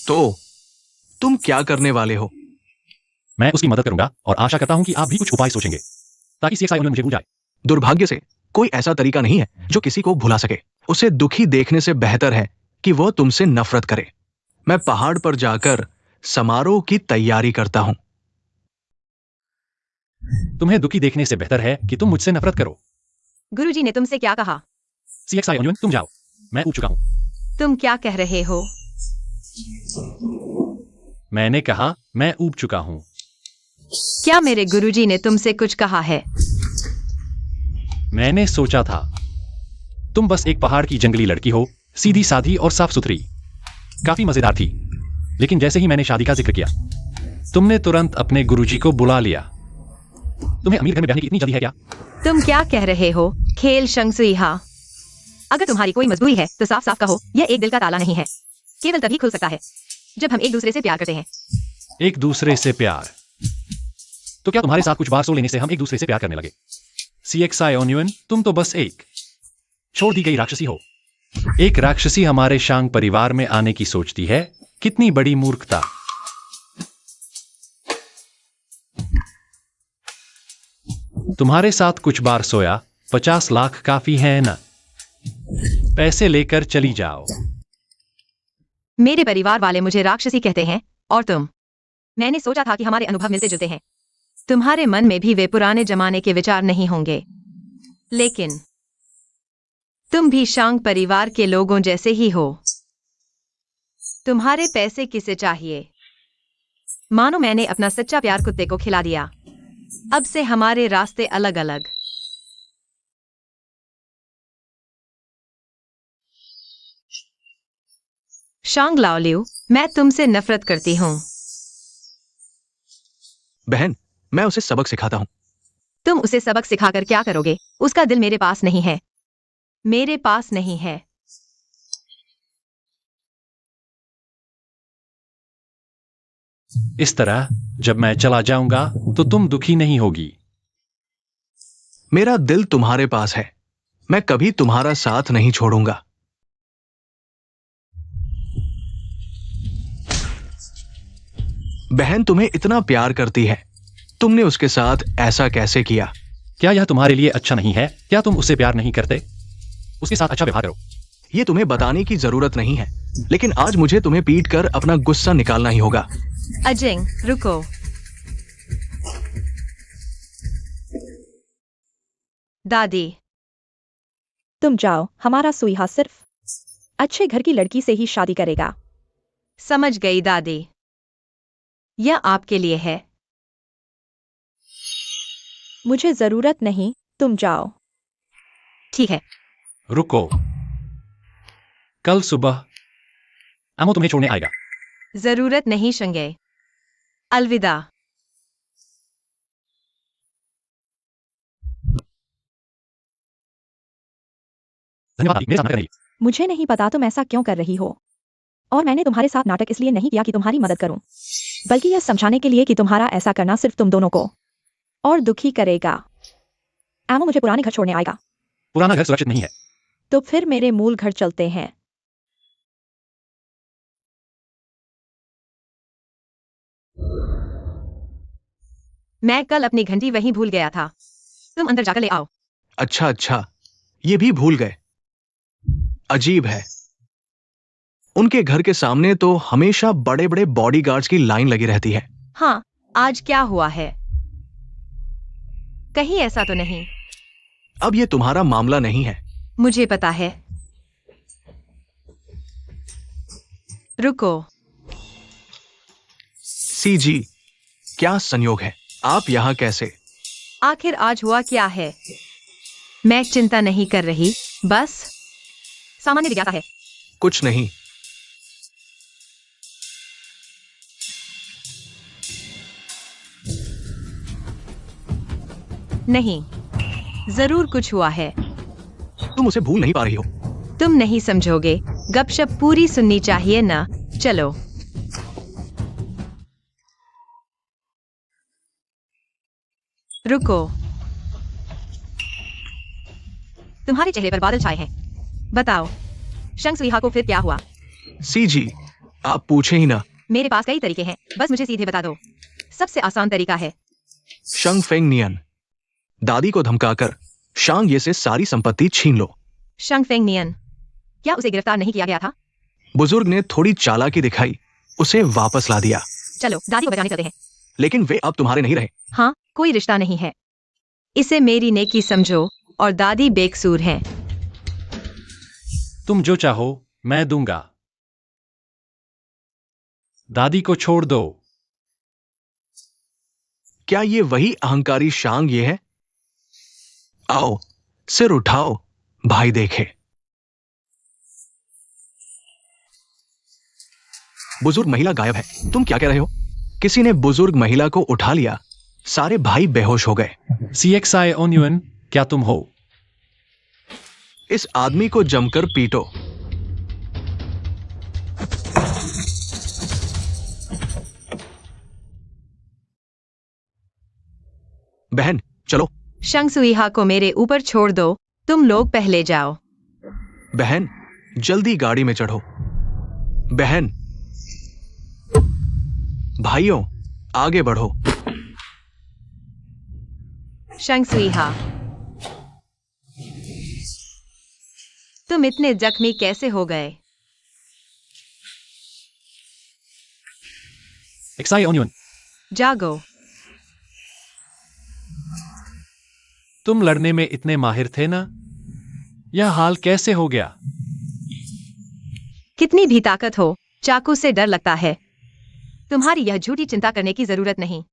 तो तुम क्या करने वाले हो? मैं उसकी मदद करूंगा और आशा करता हूं कि आप भी कुछ उपाय सोचेंगे ताकि CXI ओनियन मुझे भूल जाए। दुर्भाग्य से कोई ऐसा तरीका नहीं है जो किसी को भुला सके। उसे दुखी देखने से बेहतर है कि वह तुमसे नफरत करे। मैं पहाड़ पर जाकर समारोह की तैयारी करता हूं। तुम्हें दुखी देखने से बेहतर है कि तुम मुझसे नफरत करो। गुरुजी ने तुमसे क्या कहा? CXI ओनियन तुम जाओ, मैं उठ चुका हूं। तुम क्या कह रहे हो? मैंने कहा मैं ऊब चुका हूं। क्या मेरे गुरुजी ने तुमसे कुछ कहा है? मैंने सोचा था तुम बस एक पहाड़ की जंगली लड़की हो, सीधी साधी और साफ सुथरी। काफी मजेदार थी, लेकिन जैसे ही मैंने शादी का जिक्र किया तुमने तुरंत अपने गुरुजी को बुला लिया। तुम्हें अमीर घर में रहने की इतनी जल्दी है क्या? तुम क्या कह रहे हो? खेल शंगसुईहा, अगर तुम्हारी कोई मजबूरी है तो साफ साफ कहो। यह एक दिल का ताला नहीं है, केवल तभी खुल सकता है जब हम एक दूसरे से प्यार करते हैं। एक दूसरे से प्यार? तो क्या तुम्हारे साथ कुछ बार सो लेने से हम एक दूसरे से प्यार करने लगे? CXI ओनियन तुम तो बस एक छोड़ दी गई राक्षसी हो। एक राक्षसी हमारे शांग परिवार में आने की सोचती है। कितनी बड़ी मूर्खता। तुम्हारे साथ कुछ बार सोया, 50 लाख काफी है ना? पैसे लेकर चली जाओ। मेरे परिवार वाले मुझे राक्षसी कहते हैं और तुम? मैंने सोचा था कि हमारे अनुभव मिलते जुलते हैं। तुम्हारे मन में भी वे पुराने जमाने के विचार नहीं होंगे, लेकिन तुम भी शांग परिवार के लोगों जैसे ही हो। तुम्हारे पैसे किसे चाहिए? मानो मैंने अपना सच्चा प्यार कुत्ते को खिला दिया। अब से हमारे रास्ते अलग अलग। शांग लाओलियू, मैं तुमसे नफरत करती हूँ। बहन, मैं उसे सबक सिखाता हूं। तुम उसे सबक सिखाकर क्या करोगे? उसका दिल मेरे पास नहीं है। मेरे पास नहीं है। इस तरह जब मैं चला जाऊंगा तो तुम दुखी नहीं होगी। मेरा दिल तुम्हारे पास है। मैं कभी तुम्हारा साथ नहीं छोड़ूंगा। बहन तुम्हें इतना प्यार करती है, तुमने उसके साथ ऐसा कैसे किया? क्या यह तुम्हारे लिए अच्छा नहीं है? क्या तुम उससे प्यार नहीं करते? उसके साथ अच्छा व्यवहार करो। यह तुम्हें बताने की जरूरत नहीं है, लेकिन आज मुझे तुम्हें पीट कर अपना गुस्सा निकालना ही होगा। अजिंग, रुको। दादी, तुम जाओ। हमारा सुईहा सिर्फ अच्छे घर की लड़की से ही शादी करेगा। समझ गई दादी। यह आपके लिए है। मुझे जरूरत नहीं, तुम जाओ। ठीक है। रुको, कल सुबह अमो तुम्हें छोड़ने आएगा। जरूरत नहीं शंगे। अलविदा। धन्यवाद दादी, मेरे साथ नाटक करने के लिए। मुझे नहीं पता तुम ऐसा क्यों कर रही हो, और मैंने तुम्हारे साथ नाटक इसलिए नहीं किया कि तुम्हारी मदद करूं, बल्कि यह समझाने के लिए कि तुम्हारा ऐसा करना सिर्फ तुम दोनों को और दुखी करेगा। एमो मुझे पुराने घर छोड़ने आएगा। पुराना घर सुरक्षित नहीं है। तो फिर मेरे मूल घर चलते हैं। मैं कल अपनी घंटी वहीं भूल गया था। तुम अंदर जाकर ले आओ। अच्छा, ये भी भूल गए। अजीब है, उनके घर के सामने तो हमेशा बड़े बड़े बॉडीगार्ड्स की लाइन लगी रहती है। हाँ, आज क्या हुआ है? कहीं ऐसा तो नहीं? अब ये तुम्हारा मामला नहीं है। मुझे पता है। रुको। सीजी, क्या संयोग है? आप यहां कैसे? आखिर आज हुआ क्या है? मैं चिंता नहीं कर रही, बस सामान्य जिज्ञासा है। कुछ नहीं। नहीं, जरूर कुछ हुआ है। तुम उसे भूल नहीं पा रही हो। तुम नहीं समझोगे। गपशप पूरी सुननी चाहिए ना। चलो। रुको। तुम्हारे चेहरे पर बादल छाए हैं। बताओ, शंग सुईहा को फिर क्या हुआ? सी जी, आप पूछे ही ना। मेरे पास कई तरीके हैं, बस मुझे सीधे बता दो। सबसे आसान तरीका है शंग फेंग नियन, दादी को धमकाकर शांग ये से सारी संपत्ति छीन लो। शंग फेंग नियन। क्या उसे गिरफ्तार नहीं किया गया था? बुजुर्ग ने थोड़ी चालाकी दिखाई, उसे वापस ला दिया। चलो, दादी को बचाने चलते हैं। लेकिन वे अब तुम्हारे नहीं रहे। हाँ, कोई रिश्ता नहीं है। इसे मेरी नेकी समझो और दादी बेकसूर हैं। तुम जो चाहो मैं दूंगा। दादी को छोड़ दो। क्या ये वही अहंकारी शांग ये है? आओ, सिर उठाओ, भाई देखे। बुजुर्ग महिला गायब है। तुम क्या कह रहे हो? किसी ने बुजुर्ग महिला को उठा लिया। सारे भाई बेहोश हो गए। CXI ओन्युन, क्या तुम हो? इस आदमी को जमकर पीटो। बहन, चलो। शंग सुईहा को मेरे ऊपर छोड़ दो। तुम लोग पहले जाओ। बहन, जल्दी गाड़ी में चढ़ो। बहन, भाइयों, आगे बढ़ो। शंग सुईहा, तुम इतने जख्मी कैसे हो गए? XI ओन्युन, जागो। तुम लड़ने में इतने माहिर थे ना? यह हाल कैसे हो गया? कितनी भी ताकत हो, चाकू से डर लगता है। तुम्हारी यह झूठी चिंता करने की जरूरत नहीं।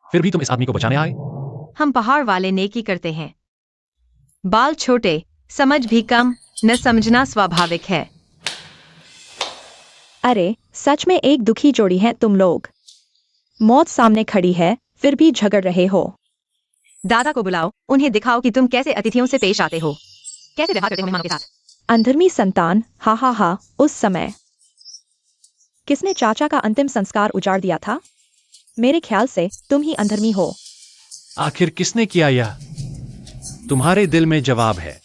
फिर भी तुम इस आदमी को बचाने आए? हम पहाड़ वाले नेकी करते हैं। बाल छोटे, समझ भी कम, न समझना स्वाभाविक है। अरे, सच में एक दुखी जोड़ी है तुम लोग। मौत सामने खड़ी है, फिर भी झगड़ रहे हो। दादा को बुलाओ, उन्हें दिखाओ कि तुम कैसे अतिथियों से पेश आते हो, कैसे व्यवहार करते हो मेहमानों के साथ। अंधर्मी संतान, हा हा हा। उस समय किसने चाचा का अंतिम संस्कार उजाड़ दिया था? मेरे ख्याल से तुम ही अंधर्मी हो। आखिर किसने किया यह? तुम्हारे दिल में जवाब है।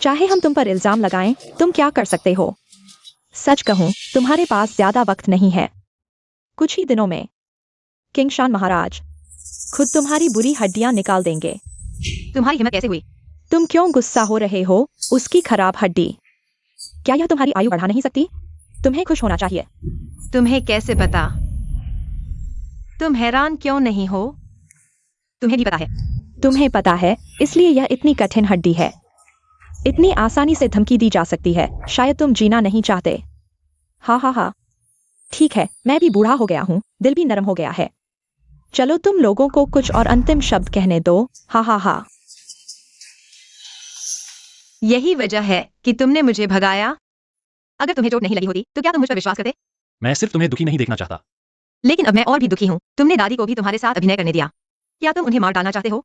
चाहे हम तुम पर इल्जाम लगाएं, तुम क्या कर सकते हो? सच कहूं, तुम्हारे पास ज्यादा वक्त नहीं है। कुछ ही दिनों में किंगशान महाराज खुद तुम्हारी बुरी हड्डियां निकाल देंगे। तुम्हारी हिम्मत कैसे हुई? तुम क्यों गुस्सा हो रहे हो? उसकी खराब हड्डी, क्या यह तुम्हारी आयु बढ़ा नहीं सकती? तुम्हें खुश होना चाहिए। तुम्हें कैसे पता? तुम हैरान क्यों नहीं हो? तुम्हें भी पता है। तुम्हें पता है, इसलिए यह इतनी कठिन हड्डी है। इतनी आसानी से धमकी दी जा सकती है। शायद तुम जीना नहीं चाहते। हा हा हा। ठीक है, मैं भी बूढ़ा हो गया हूँ, दिल भी नरम हो गया है। चलो तुम लोगों को कुछ और अंतिम शब्द कहने दो। हा हा हा। यही वजह है कि तुमने मुझे भगाया। अगर तुम्हें चोट नहीं लगी होती तो क्या तुम मुझ पर विश्वास करते? मैं सिर्फ तुम्हें दुखी नहीं देखना चाहता। लेकिन अब मैं और भी दुखी हूँ। तुमने दादी को भी तुम्हारे साथ अभिनय करने दिया। क्या तुम उन्हें मार डालना चाहते हो?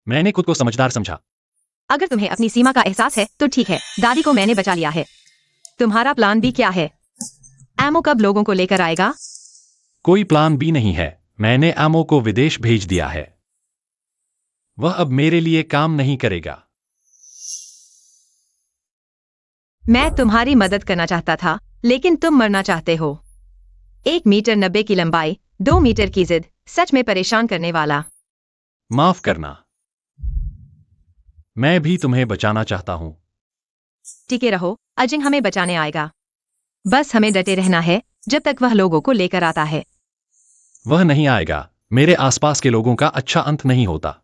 मैंने खुद को समझदार समझा। अगर तुम्हें अपनी सीमा का एहसास है तो ठीक है, दादी को मैंने बचा लिया है। तुम्हारा प्लान भी क्या है? एमो कब लोगों को लेकर आएगा? कोई प्लान भी नहीं है। मैंने एमो को विदेश भेज दिया है। वह अब मेरे लिए काम नहीं करेगा। मैं तुम्हारी मदद करना चाहता था, लेकिन तुम मरना चाहते हो। 1 मीटर 90 की लंबाई, 2 मीटर की जिद, सच में परेशान करने वाला। माफ करना, मैं भी तुम्हें बचाना चाहता हूं। टिके रहो, अजिंग हमें बचाने आएगा। बस हमें डटे रहना है जब तक वह लोगों को लेकर आता है। वह नहीं आएगा। मेरे आसपास के लोगों का अच्छा अंत नहीं होता।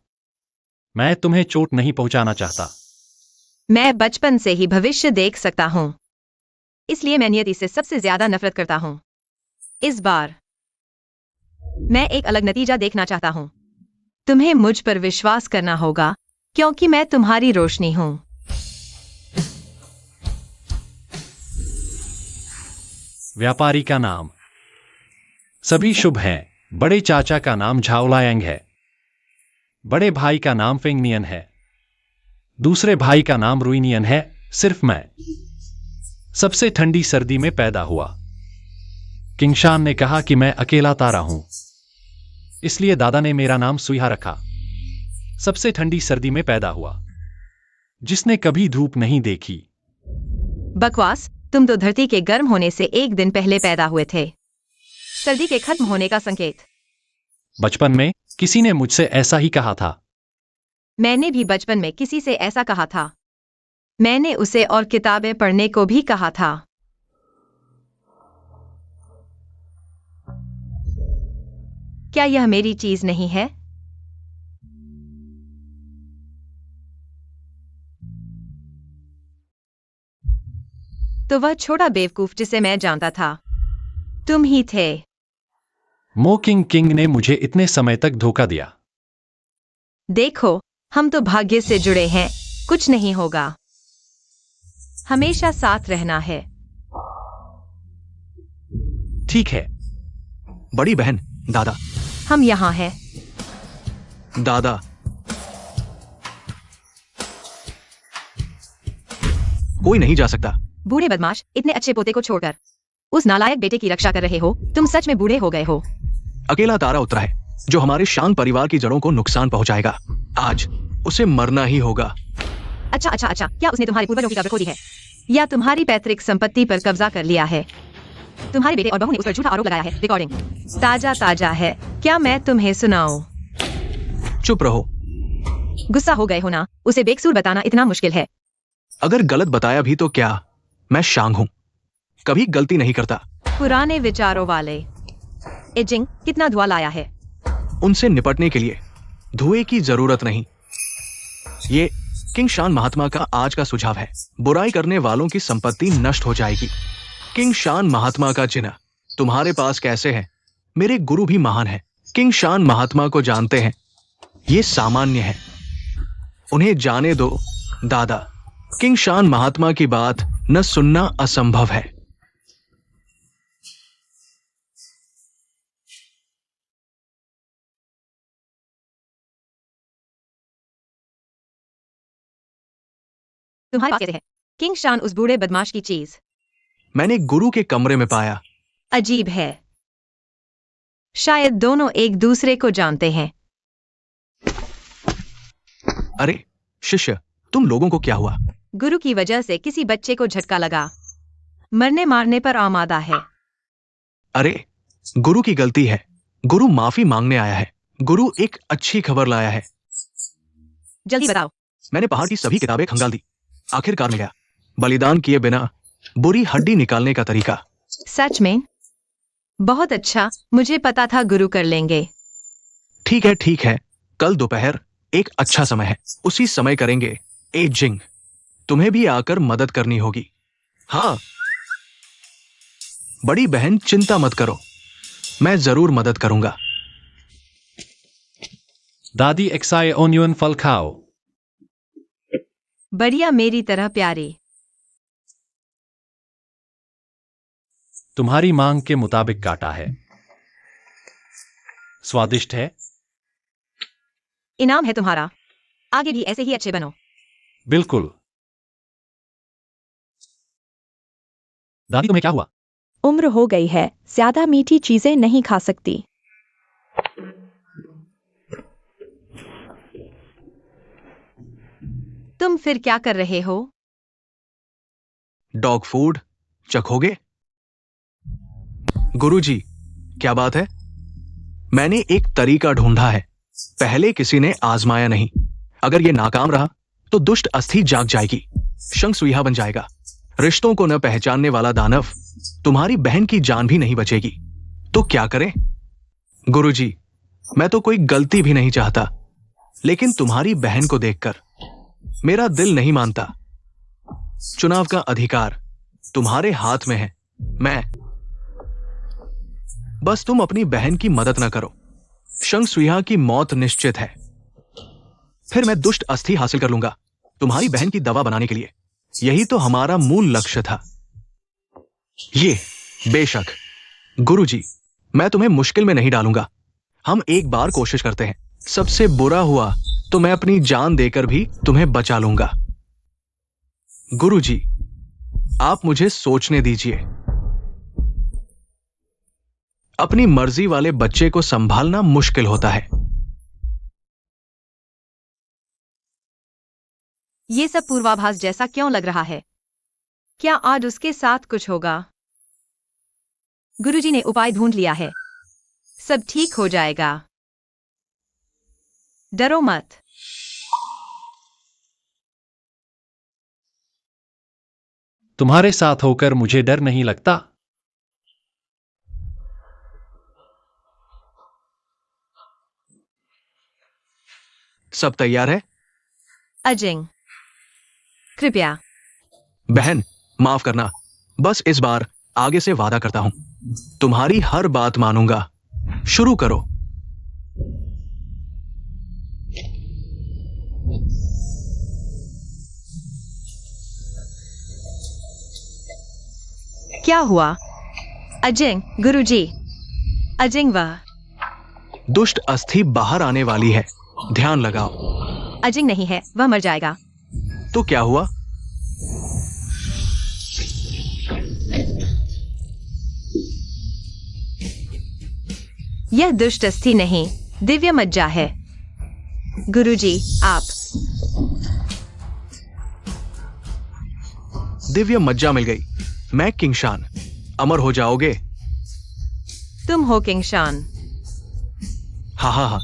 मैं तुम्हें चोट नहीं पहुंचाना चाहता। मैं बचपन से ही भविष्य देख सकता हूं, इसलिए मैं नियति से सबसे ज्यादा नफरत करता हूं। इस बार मैं एक अलग नतीजा देखना चाहता हूं। तुम्हें मुझ पर विश्वास करना होगा, क्योंकि मैं तुम्हारी रोशनी हूं। व्यापारी का नाम सभी शुभ हैं। बड़े चाचा का नाम झाओलायांग है। बड़े भाई का नाम फेंगनियन है। दूसरे भाई का नाम रुइनियन है। सिर्फ मैं सबसे ठंडी सर्दी में पैदा हुआ। किंगशान ने कहा कि मैं अकेला तारा हूं, इसलिए दादा ने मेरा नाम सुइहा रखा। सबसे ठंडी सर्दी में पैदा हुआ, जिसने कभी धूप नहीं देखी। बकवास, तुम तो धरती के गर्म होने से एक दिन पहले पैदा हुए थे। सर्दी के खत्म होने का संकेत। बचपन में किसी ने मुझसे ऐसा ही कहा था। मैंने भी बचपन में किसी से ऐसा कहा था। मैंने उसे और किताबें पढ़ने को भी कहा था। क्या यह मेरी चीज नहीं है? तो वह छोटा बेवकूफ जिसे मैं जानता था तुम ही थे। मोकिंग किंग ने मुझे इतने समय तक धोखा दिया। देखो, हम तो भाग्य से जुड़े हैं, कुछ नहीं होगा। हमेशा साथ रहना है। ठीक है। बड़ी बहन, दादा। हम यहाँ हैं। दादा, कोई नहीं जा सकता। बूढ़े बदमाश, इतने अच्छे पोते को छोड़कर उस नालायक बेटे की रक्षा कर रहे हो। तुम सच में बूढ़े हो गए हो। अकेला तारा उतरा है जो हमारे शांत परिवार की जड़ों को नुकसान पहुंचाएगा। आज उसे मरना ही होगा। अच्छा, क्या उसने तुम्हारे पूर्वजों की कब्र खोदी है या तुम्हारी पैतृक संपत्ति पर कब्जा कर लिया है? तुम्हारे बेटे और बहू ने उस पर झूठा आरोप लगाया है। रिकॉर्डिंग ताजा है। क्या मैं तुम्हें सुनाऊं? चुप रहो। गुस्सा हो गए हो ना? उसे बेकसूर बताना इतना मुश्किल है। अगर गलत बताया भी तो क्या, मैं शांग हूं, कभी गलती नहीं करता। पुराने विचारों वाले। एजिंग, कितना धुआं लाया है? उनसे निपटने के लिए धुएं की जरूरत नहीं। ये किंगशान महात्मा का आज का सुझाव है। बुराई करने वालों की संपत्ति नष्ट हो जाएगी। किंगशान महात्मा का चिन्ह तुम्हारे पास कैसे है? मेरे गुरु भी महान है, किंगशान महात्मा को जानते हैं। ये सामान्य है, उन्हें जाने दो। दादा, किंगशान महात्मा की बात न सुनना असंभव है। तुम्हारे पास कैसे है? किंगशान उस बूढ़े बदमाश की चीज मैंने गुरु के कमरे में पाया। अजीब है। शायद दोनों एक दूसरे को जानते हैं। अरे शिष्य, तुम लोगों को क्या हुआ? गुरु की वजह से किसी बच्चे को झटका लगा, मरने मारने पर आमादा है। अरे गुरु की गलती है। गुरु माफी मांगने आया है। गुरु एक अच्छी खबर लाया है। जल्दी बताओ। मैंने पहाड़ की सभी किताबें खंगाल दी। आखिरकार मिल गया बलिदान किए बिना बुरी हड्डी निकालने का तरीका। सच में? बहुत अच्छा, मुझे पता था गुरु कर लेंगे। ठीक है, कल दोपहर एक अच्छा समय है, उसी समय करेंगे। एजिंग, तुम्हें भी आकर मदद करनी होगी। हाँ बड़ी बहन, चिंता मत करो, मैं जरूर मदद करूंगा। दादी, एक्साई ओनियन फल खाओ। बढ़िया, मेरी तरह प्यारे। तुम्हारी मांग के मुताबिक काटा है। स्वादिष्ट है। इनाम है तुम्हारा। आगे भी ऐसे ही अच्छे बनो। बिल्कुल। दादी, तुम्हें क्या हुआ? उम्र हो गई है, ज्यादा मीठी चीजें नहीं खा सकती। तुम फिर क्या कर रहे हो? Dog food चखोगे? गुरुजी, क्या बात है? मैंने एक तरीका ढूंढा है, पहले किसी ने आजमाया नहीं। अगर यह नाकाम रहा तो दुष्ट अस्थि जाग जाएगी, शंख सुइहा बन जाएगा। रिश्तों को न पहचानने वाला दानव, तुम्हारी बहन की जान भी नहीं बचेगी। तो क्या करें? गुरुजी, मैं तो कोई गलती भी नहीं चाहता, लेकिन तुम्हारी बहन को देखकर मेरा दिल नहीं मानता। चुनाव का अधिकार तुम्हारे हाथ में है। बस तुम अपनी बहन की मदद न करो। शंख सुइहा की मौत निश्चित है। फिर मैं दुष्ट अस्थि हासिल कर लूंगा तुम्हारी बहन की दवा बनाने के लिए। यही तो हमारा मूल लक्ष्य था। ये बेशक। गुरुजी, मैं तुम्हें मुश्किल में नहीं डालूंगा। हम एक बार कोशिश करते हैं। सबसे बुरा हुआ तो मैं अपनी जान देकर भी तुम्हें बचा लूंगा। गुरुजी, आप मुझे सोचने दीजिए। अपनी मर्जी वाले बच्चे को संभालना मुश्किल होता है। ये सब पूर्वाभास जैसा क्यों लग रहा है? क्या आज उसके साथ कुछ होगा? गुरुजी ने उपाय ढूंढ लिया है। सब ठीक हो जाएगा। डरो मत। तुम्हारे साथ होकर मुझे डर नहीं लगता। सब तैयार है? अजिंग, कृपया। बहन, माफ करना। बस इस बार आगे से वादा करता हूं, तुम्हारी हर बात मानूंगा। शुरू करो। क्या हुआ? अजिंग, गुरुजी। अजिंग, वह दुष्ट अस्थि बाहर आने वाली है, ध्यान लगाओ। अजिंग नहीं है, वह मर जाएगा। तो क्या हुआ? यह दुष्ट अस्थि नहीं, दिव्य मज्जा है। गुरुजी, आप। दिव्य मज्जा मिल गई। मैं किंगशान। अमर हो जाओगे। तुम हो किंगशान। हा हा हा।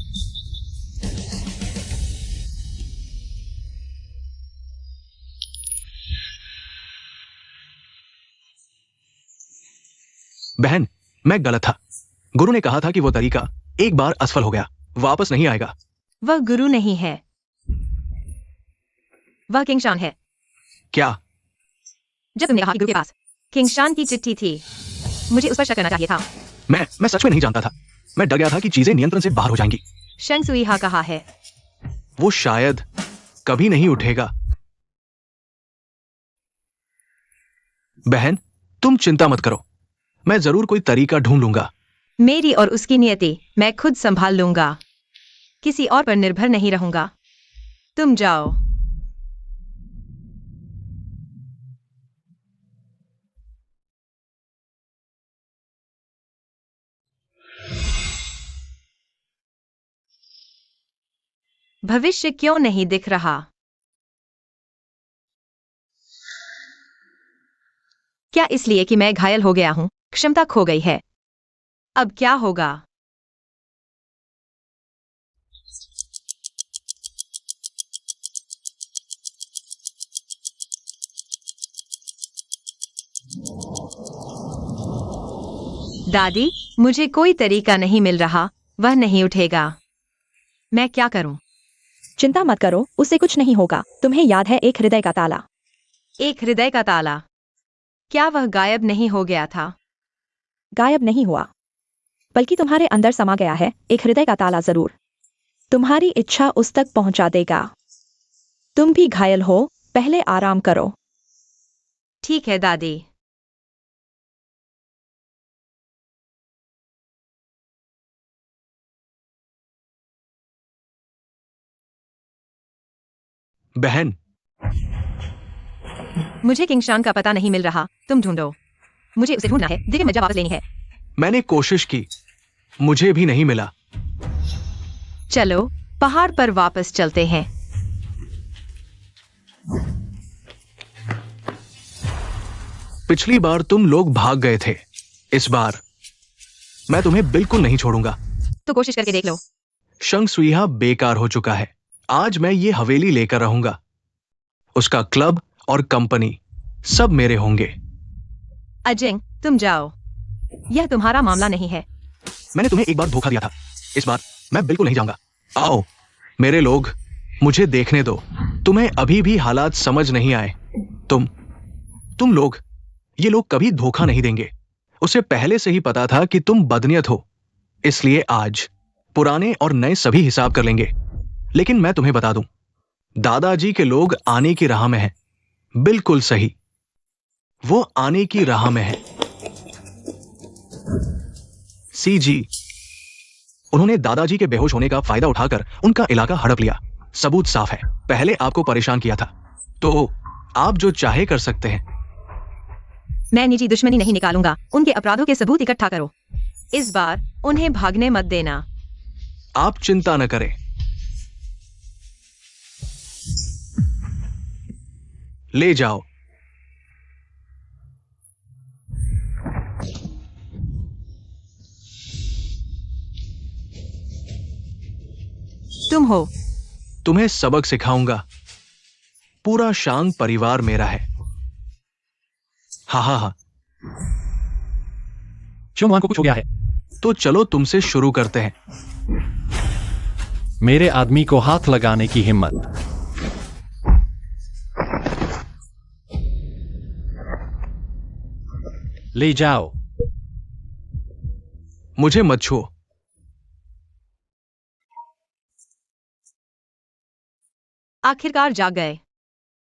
बहन, मैं गलत था। गुरु ने कहा था कि वो तरीका एक बार असफल हो गया, वापस नहीं आएगा। वह गुरु नहीं है, वह किंगशान है। क्या? जब तुमने कहा कि गुरु के पास किंगशान की चिट्ठी थी, मुझे उस पर शक करना चाहिए था। मैं सच में नहीं जानता था। मैं डर गया था कि चीजें नियंत्रण से बाहर हो जाएंगी। शंग सुईहा कहा है। वो शायद कभी नहीं उठेगा। बहन, तुम चिंता मत करो, मैं जरूर कोई तरीका ढूंढ लूंगा। मेरी और उसकी नियति मैं खुद संभाल लूंगा। किसी और पर निर्भर नहीं रहूंगा। तुम जाओ। भविष्य क्यों नहीं दिख रहा? क्या इसलिए कि मैं घायल हो गया हूं? क्षमता खो गई है। अब क्या होगा? दादी, मुझे कोई तरीका नहीं मिल रहा। वह नहीं उठेगा। मैं क्या करूं? चिंता मत करो, उससे कुछ नहीं होगा। तुम्हें याद है एक हृदय का ताला? एक हृदय का ताला? क्या वह गायब नहीं हो गया था? गायब नहीं हुआ, बल्कि तुम्हारे अंदर समा गया है। एक हृदय का ताला जरूर तुम्हारी इच्छा उस तक पहुंचा देगा। तुम भी घायल हो, पहले आराम करो। ठीक है दादी। बहन, मुझे किंगशान का पता नहीं मिल रहा। तुम ढूंढो। मुझे उसे ढूंढना है। दिव्य मज्जा वापस लेनी है। मैंने कोशिश की, मुझे भी नहीं मिला। चलो पहाड़ पर वापस चलते हैं। पिछली बार तुम लोग भाग गए थे, इस बार मैं तुम्हें बिल्कुल नहीं छोड़ूंगा। तो कोशिश करके देख लो। शंग सुईहा बेकार हो चुका है। आज मैं ये हवेली लेकर रहूंगा। उसका क्लब और कंपनी सब मेरे होंगे। अजिंग, तुम जाओ। यह तुम्हारा मामला नहीं है। मैंने तुम्हें एक बार धोखा दिया था, इस बार मैं बिल्कुल नहीं जाऊंगा। आओ मेरे लोग, मुझे देखने दो। तुम्हें अभी भी हालात समझ नहीं आए। तुम लोग, ये लोग कभी धोखा नहीं देंगे। उसे पहले से ही पता था कि तुम बदनियत हो, इसलिए आज पुराने और नए सभी हिसाब कर लेंगे। लेकिन मैं तुम्हें बता दूं, दादाजी के लोग आने की राह में हैं। बिल्कुल सही, वो आने की राह में है। सीजी, उन्होंने दादाजी के बेहोश होने का फायदा उठाकर उनका इलाका हड़प लिया। सबूत साफ है, पहले आपको परेशान किया था, तो आप जो चाहे कर सकते हैं। मैं निजी दुश्मनी नहीं निकालूंगा। उनके अपराधों के सबूत इकट्ठा करो। इस बार उन्हें भागने मत देना। आप चिंता न करें। ले जाओ। तुम हो। तुम्हें सबक सिखाऊंगा। पूरा शांग परिवार मेरा है। हा। चुनवान को कुछ हो गया है। तो चलो तुमसे शुरू करते हैं। मेरे आदमी को हाथ लगाने की हिम्मत। ले जाओ। मुझे मत छुओ। आखिरकार जाग गए।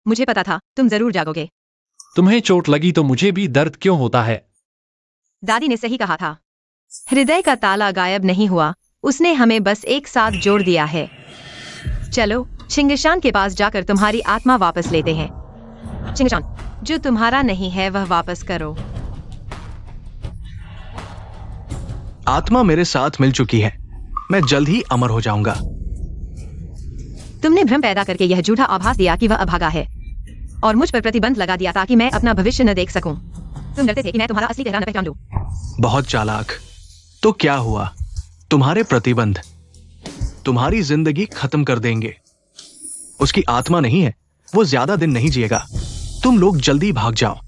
मुझे पता था तुम जरूर जागोगे। तुम्हें चोट लगी तो मुझे भी दर्द क्यों होता है? दादी ने सही कहा था। हृदय का ताला गायब नहीं हुआ, उसने हमें बस एक साथ जोड़ दिया है। चलो शिंगशान के पास जाकर तुम्हारी आत्मा वापस लेते हैं। शिंगशान, जो तुम्हारा नहीं है वह वापस करो। आत्मा मेरे साथ मिल चुकी है। मैं जल्द ही अमर हो जाऊंगा। तुमने भ्रम पैदा करके यह झूठा आभास दिया कि वह अभागा है और मुझ पर प्रतिबंध लगा दिया ताकि मैं अपना भविष्य न देख सकूं। तुम डरते थे कि मैं तुम्हारा असली चेहरा न पहचान लूं। बहुत चालाक। तो क्या हुआ? तुम्हारे प्रतिबंध तुम्हारी जिंदगी खत्म कर देंगे। उसकी आत्मा नहीं है, वो ज्यादा दिन नहीं जिएगा। तुम लोग जल्दी भाग जाओ।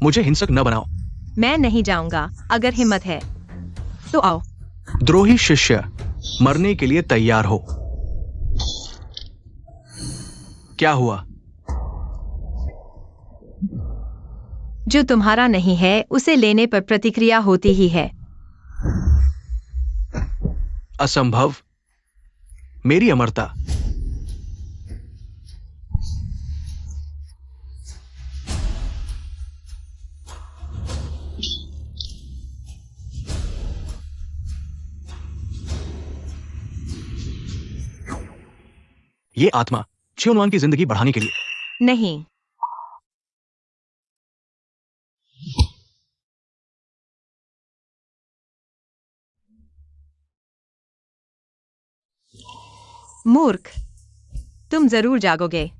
मुझे हिंसक न बनाओ। मैं नहीं जाऊंगा। अगर हिम्मत है तो आओ। द्रोही शिष्य, मरने के लिए तैयार हो। क्या हुआ? जो तुम्हारा नहीं है उसे लेने पर प्रतिक्रिया होती ही है। असंभव। मेरी अमरता। ये आत्मा छियोनवान की जिंदगी बढ़ाने के लिए। नहीं। मूर्ख, तुम जरूर जागोगे।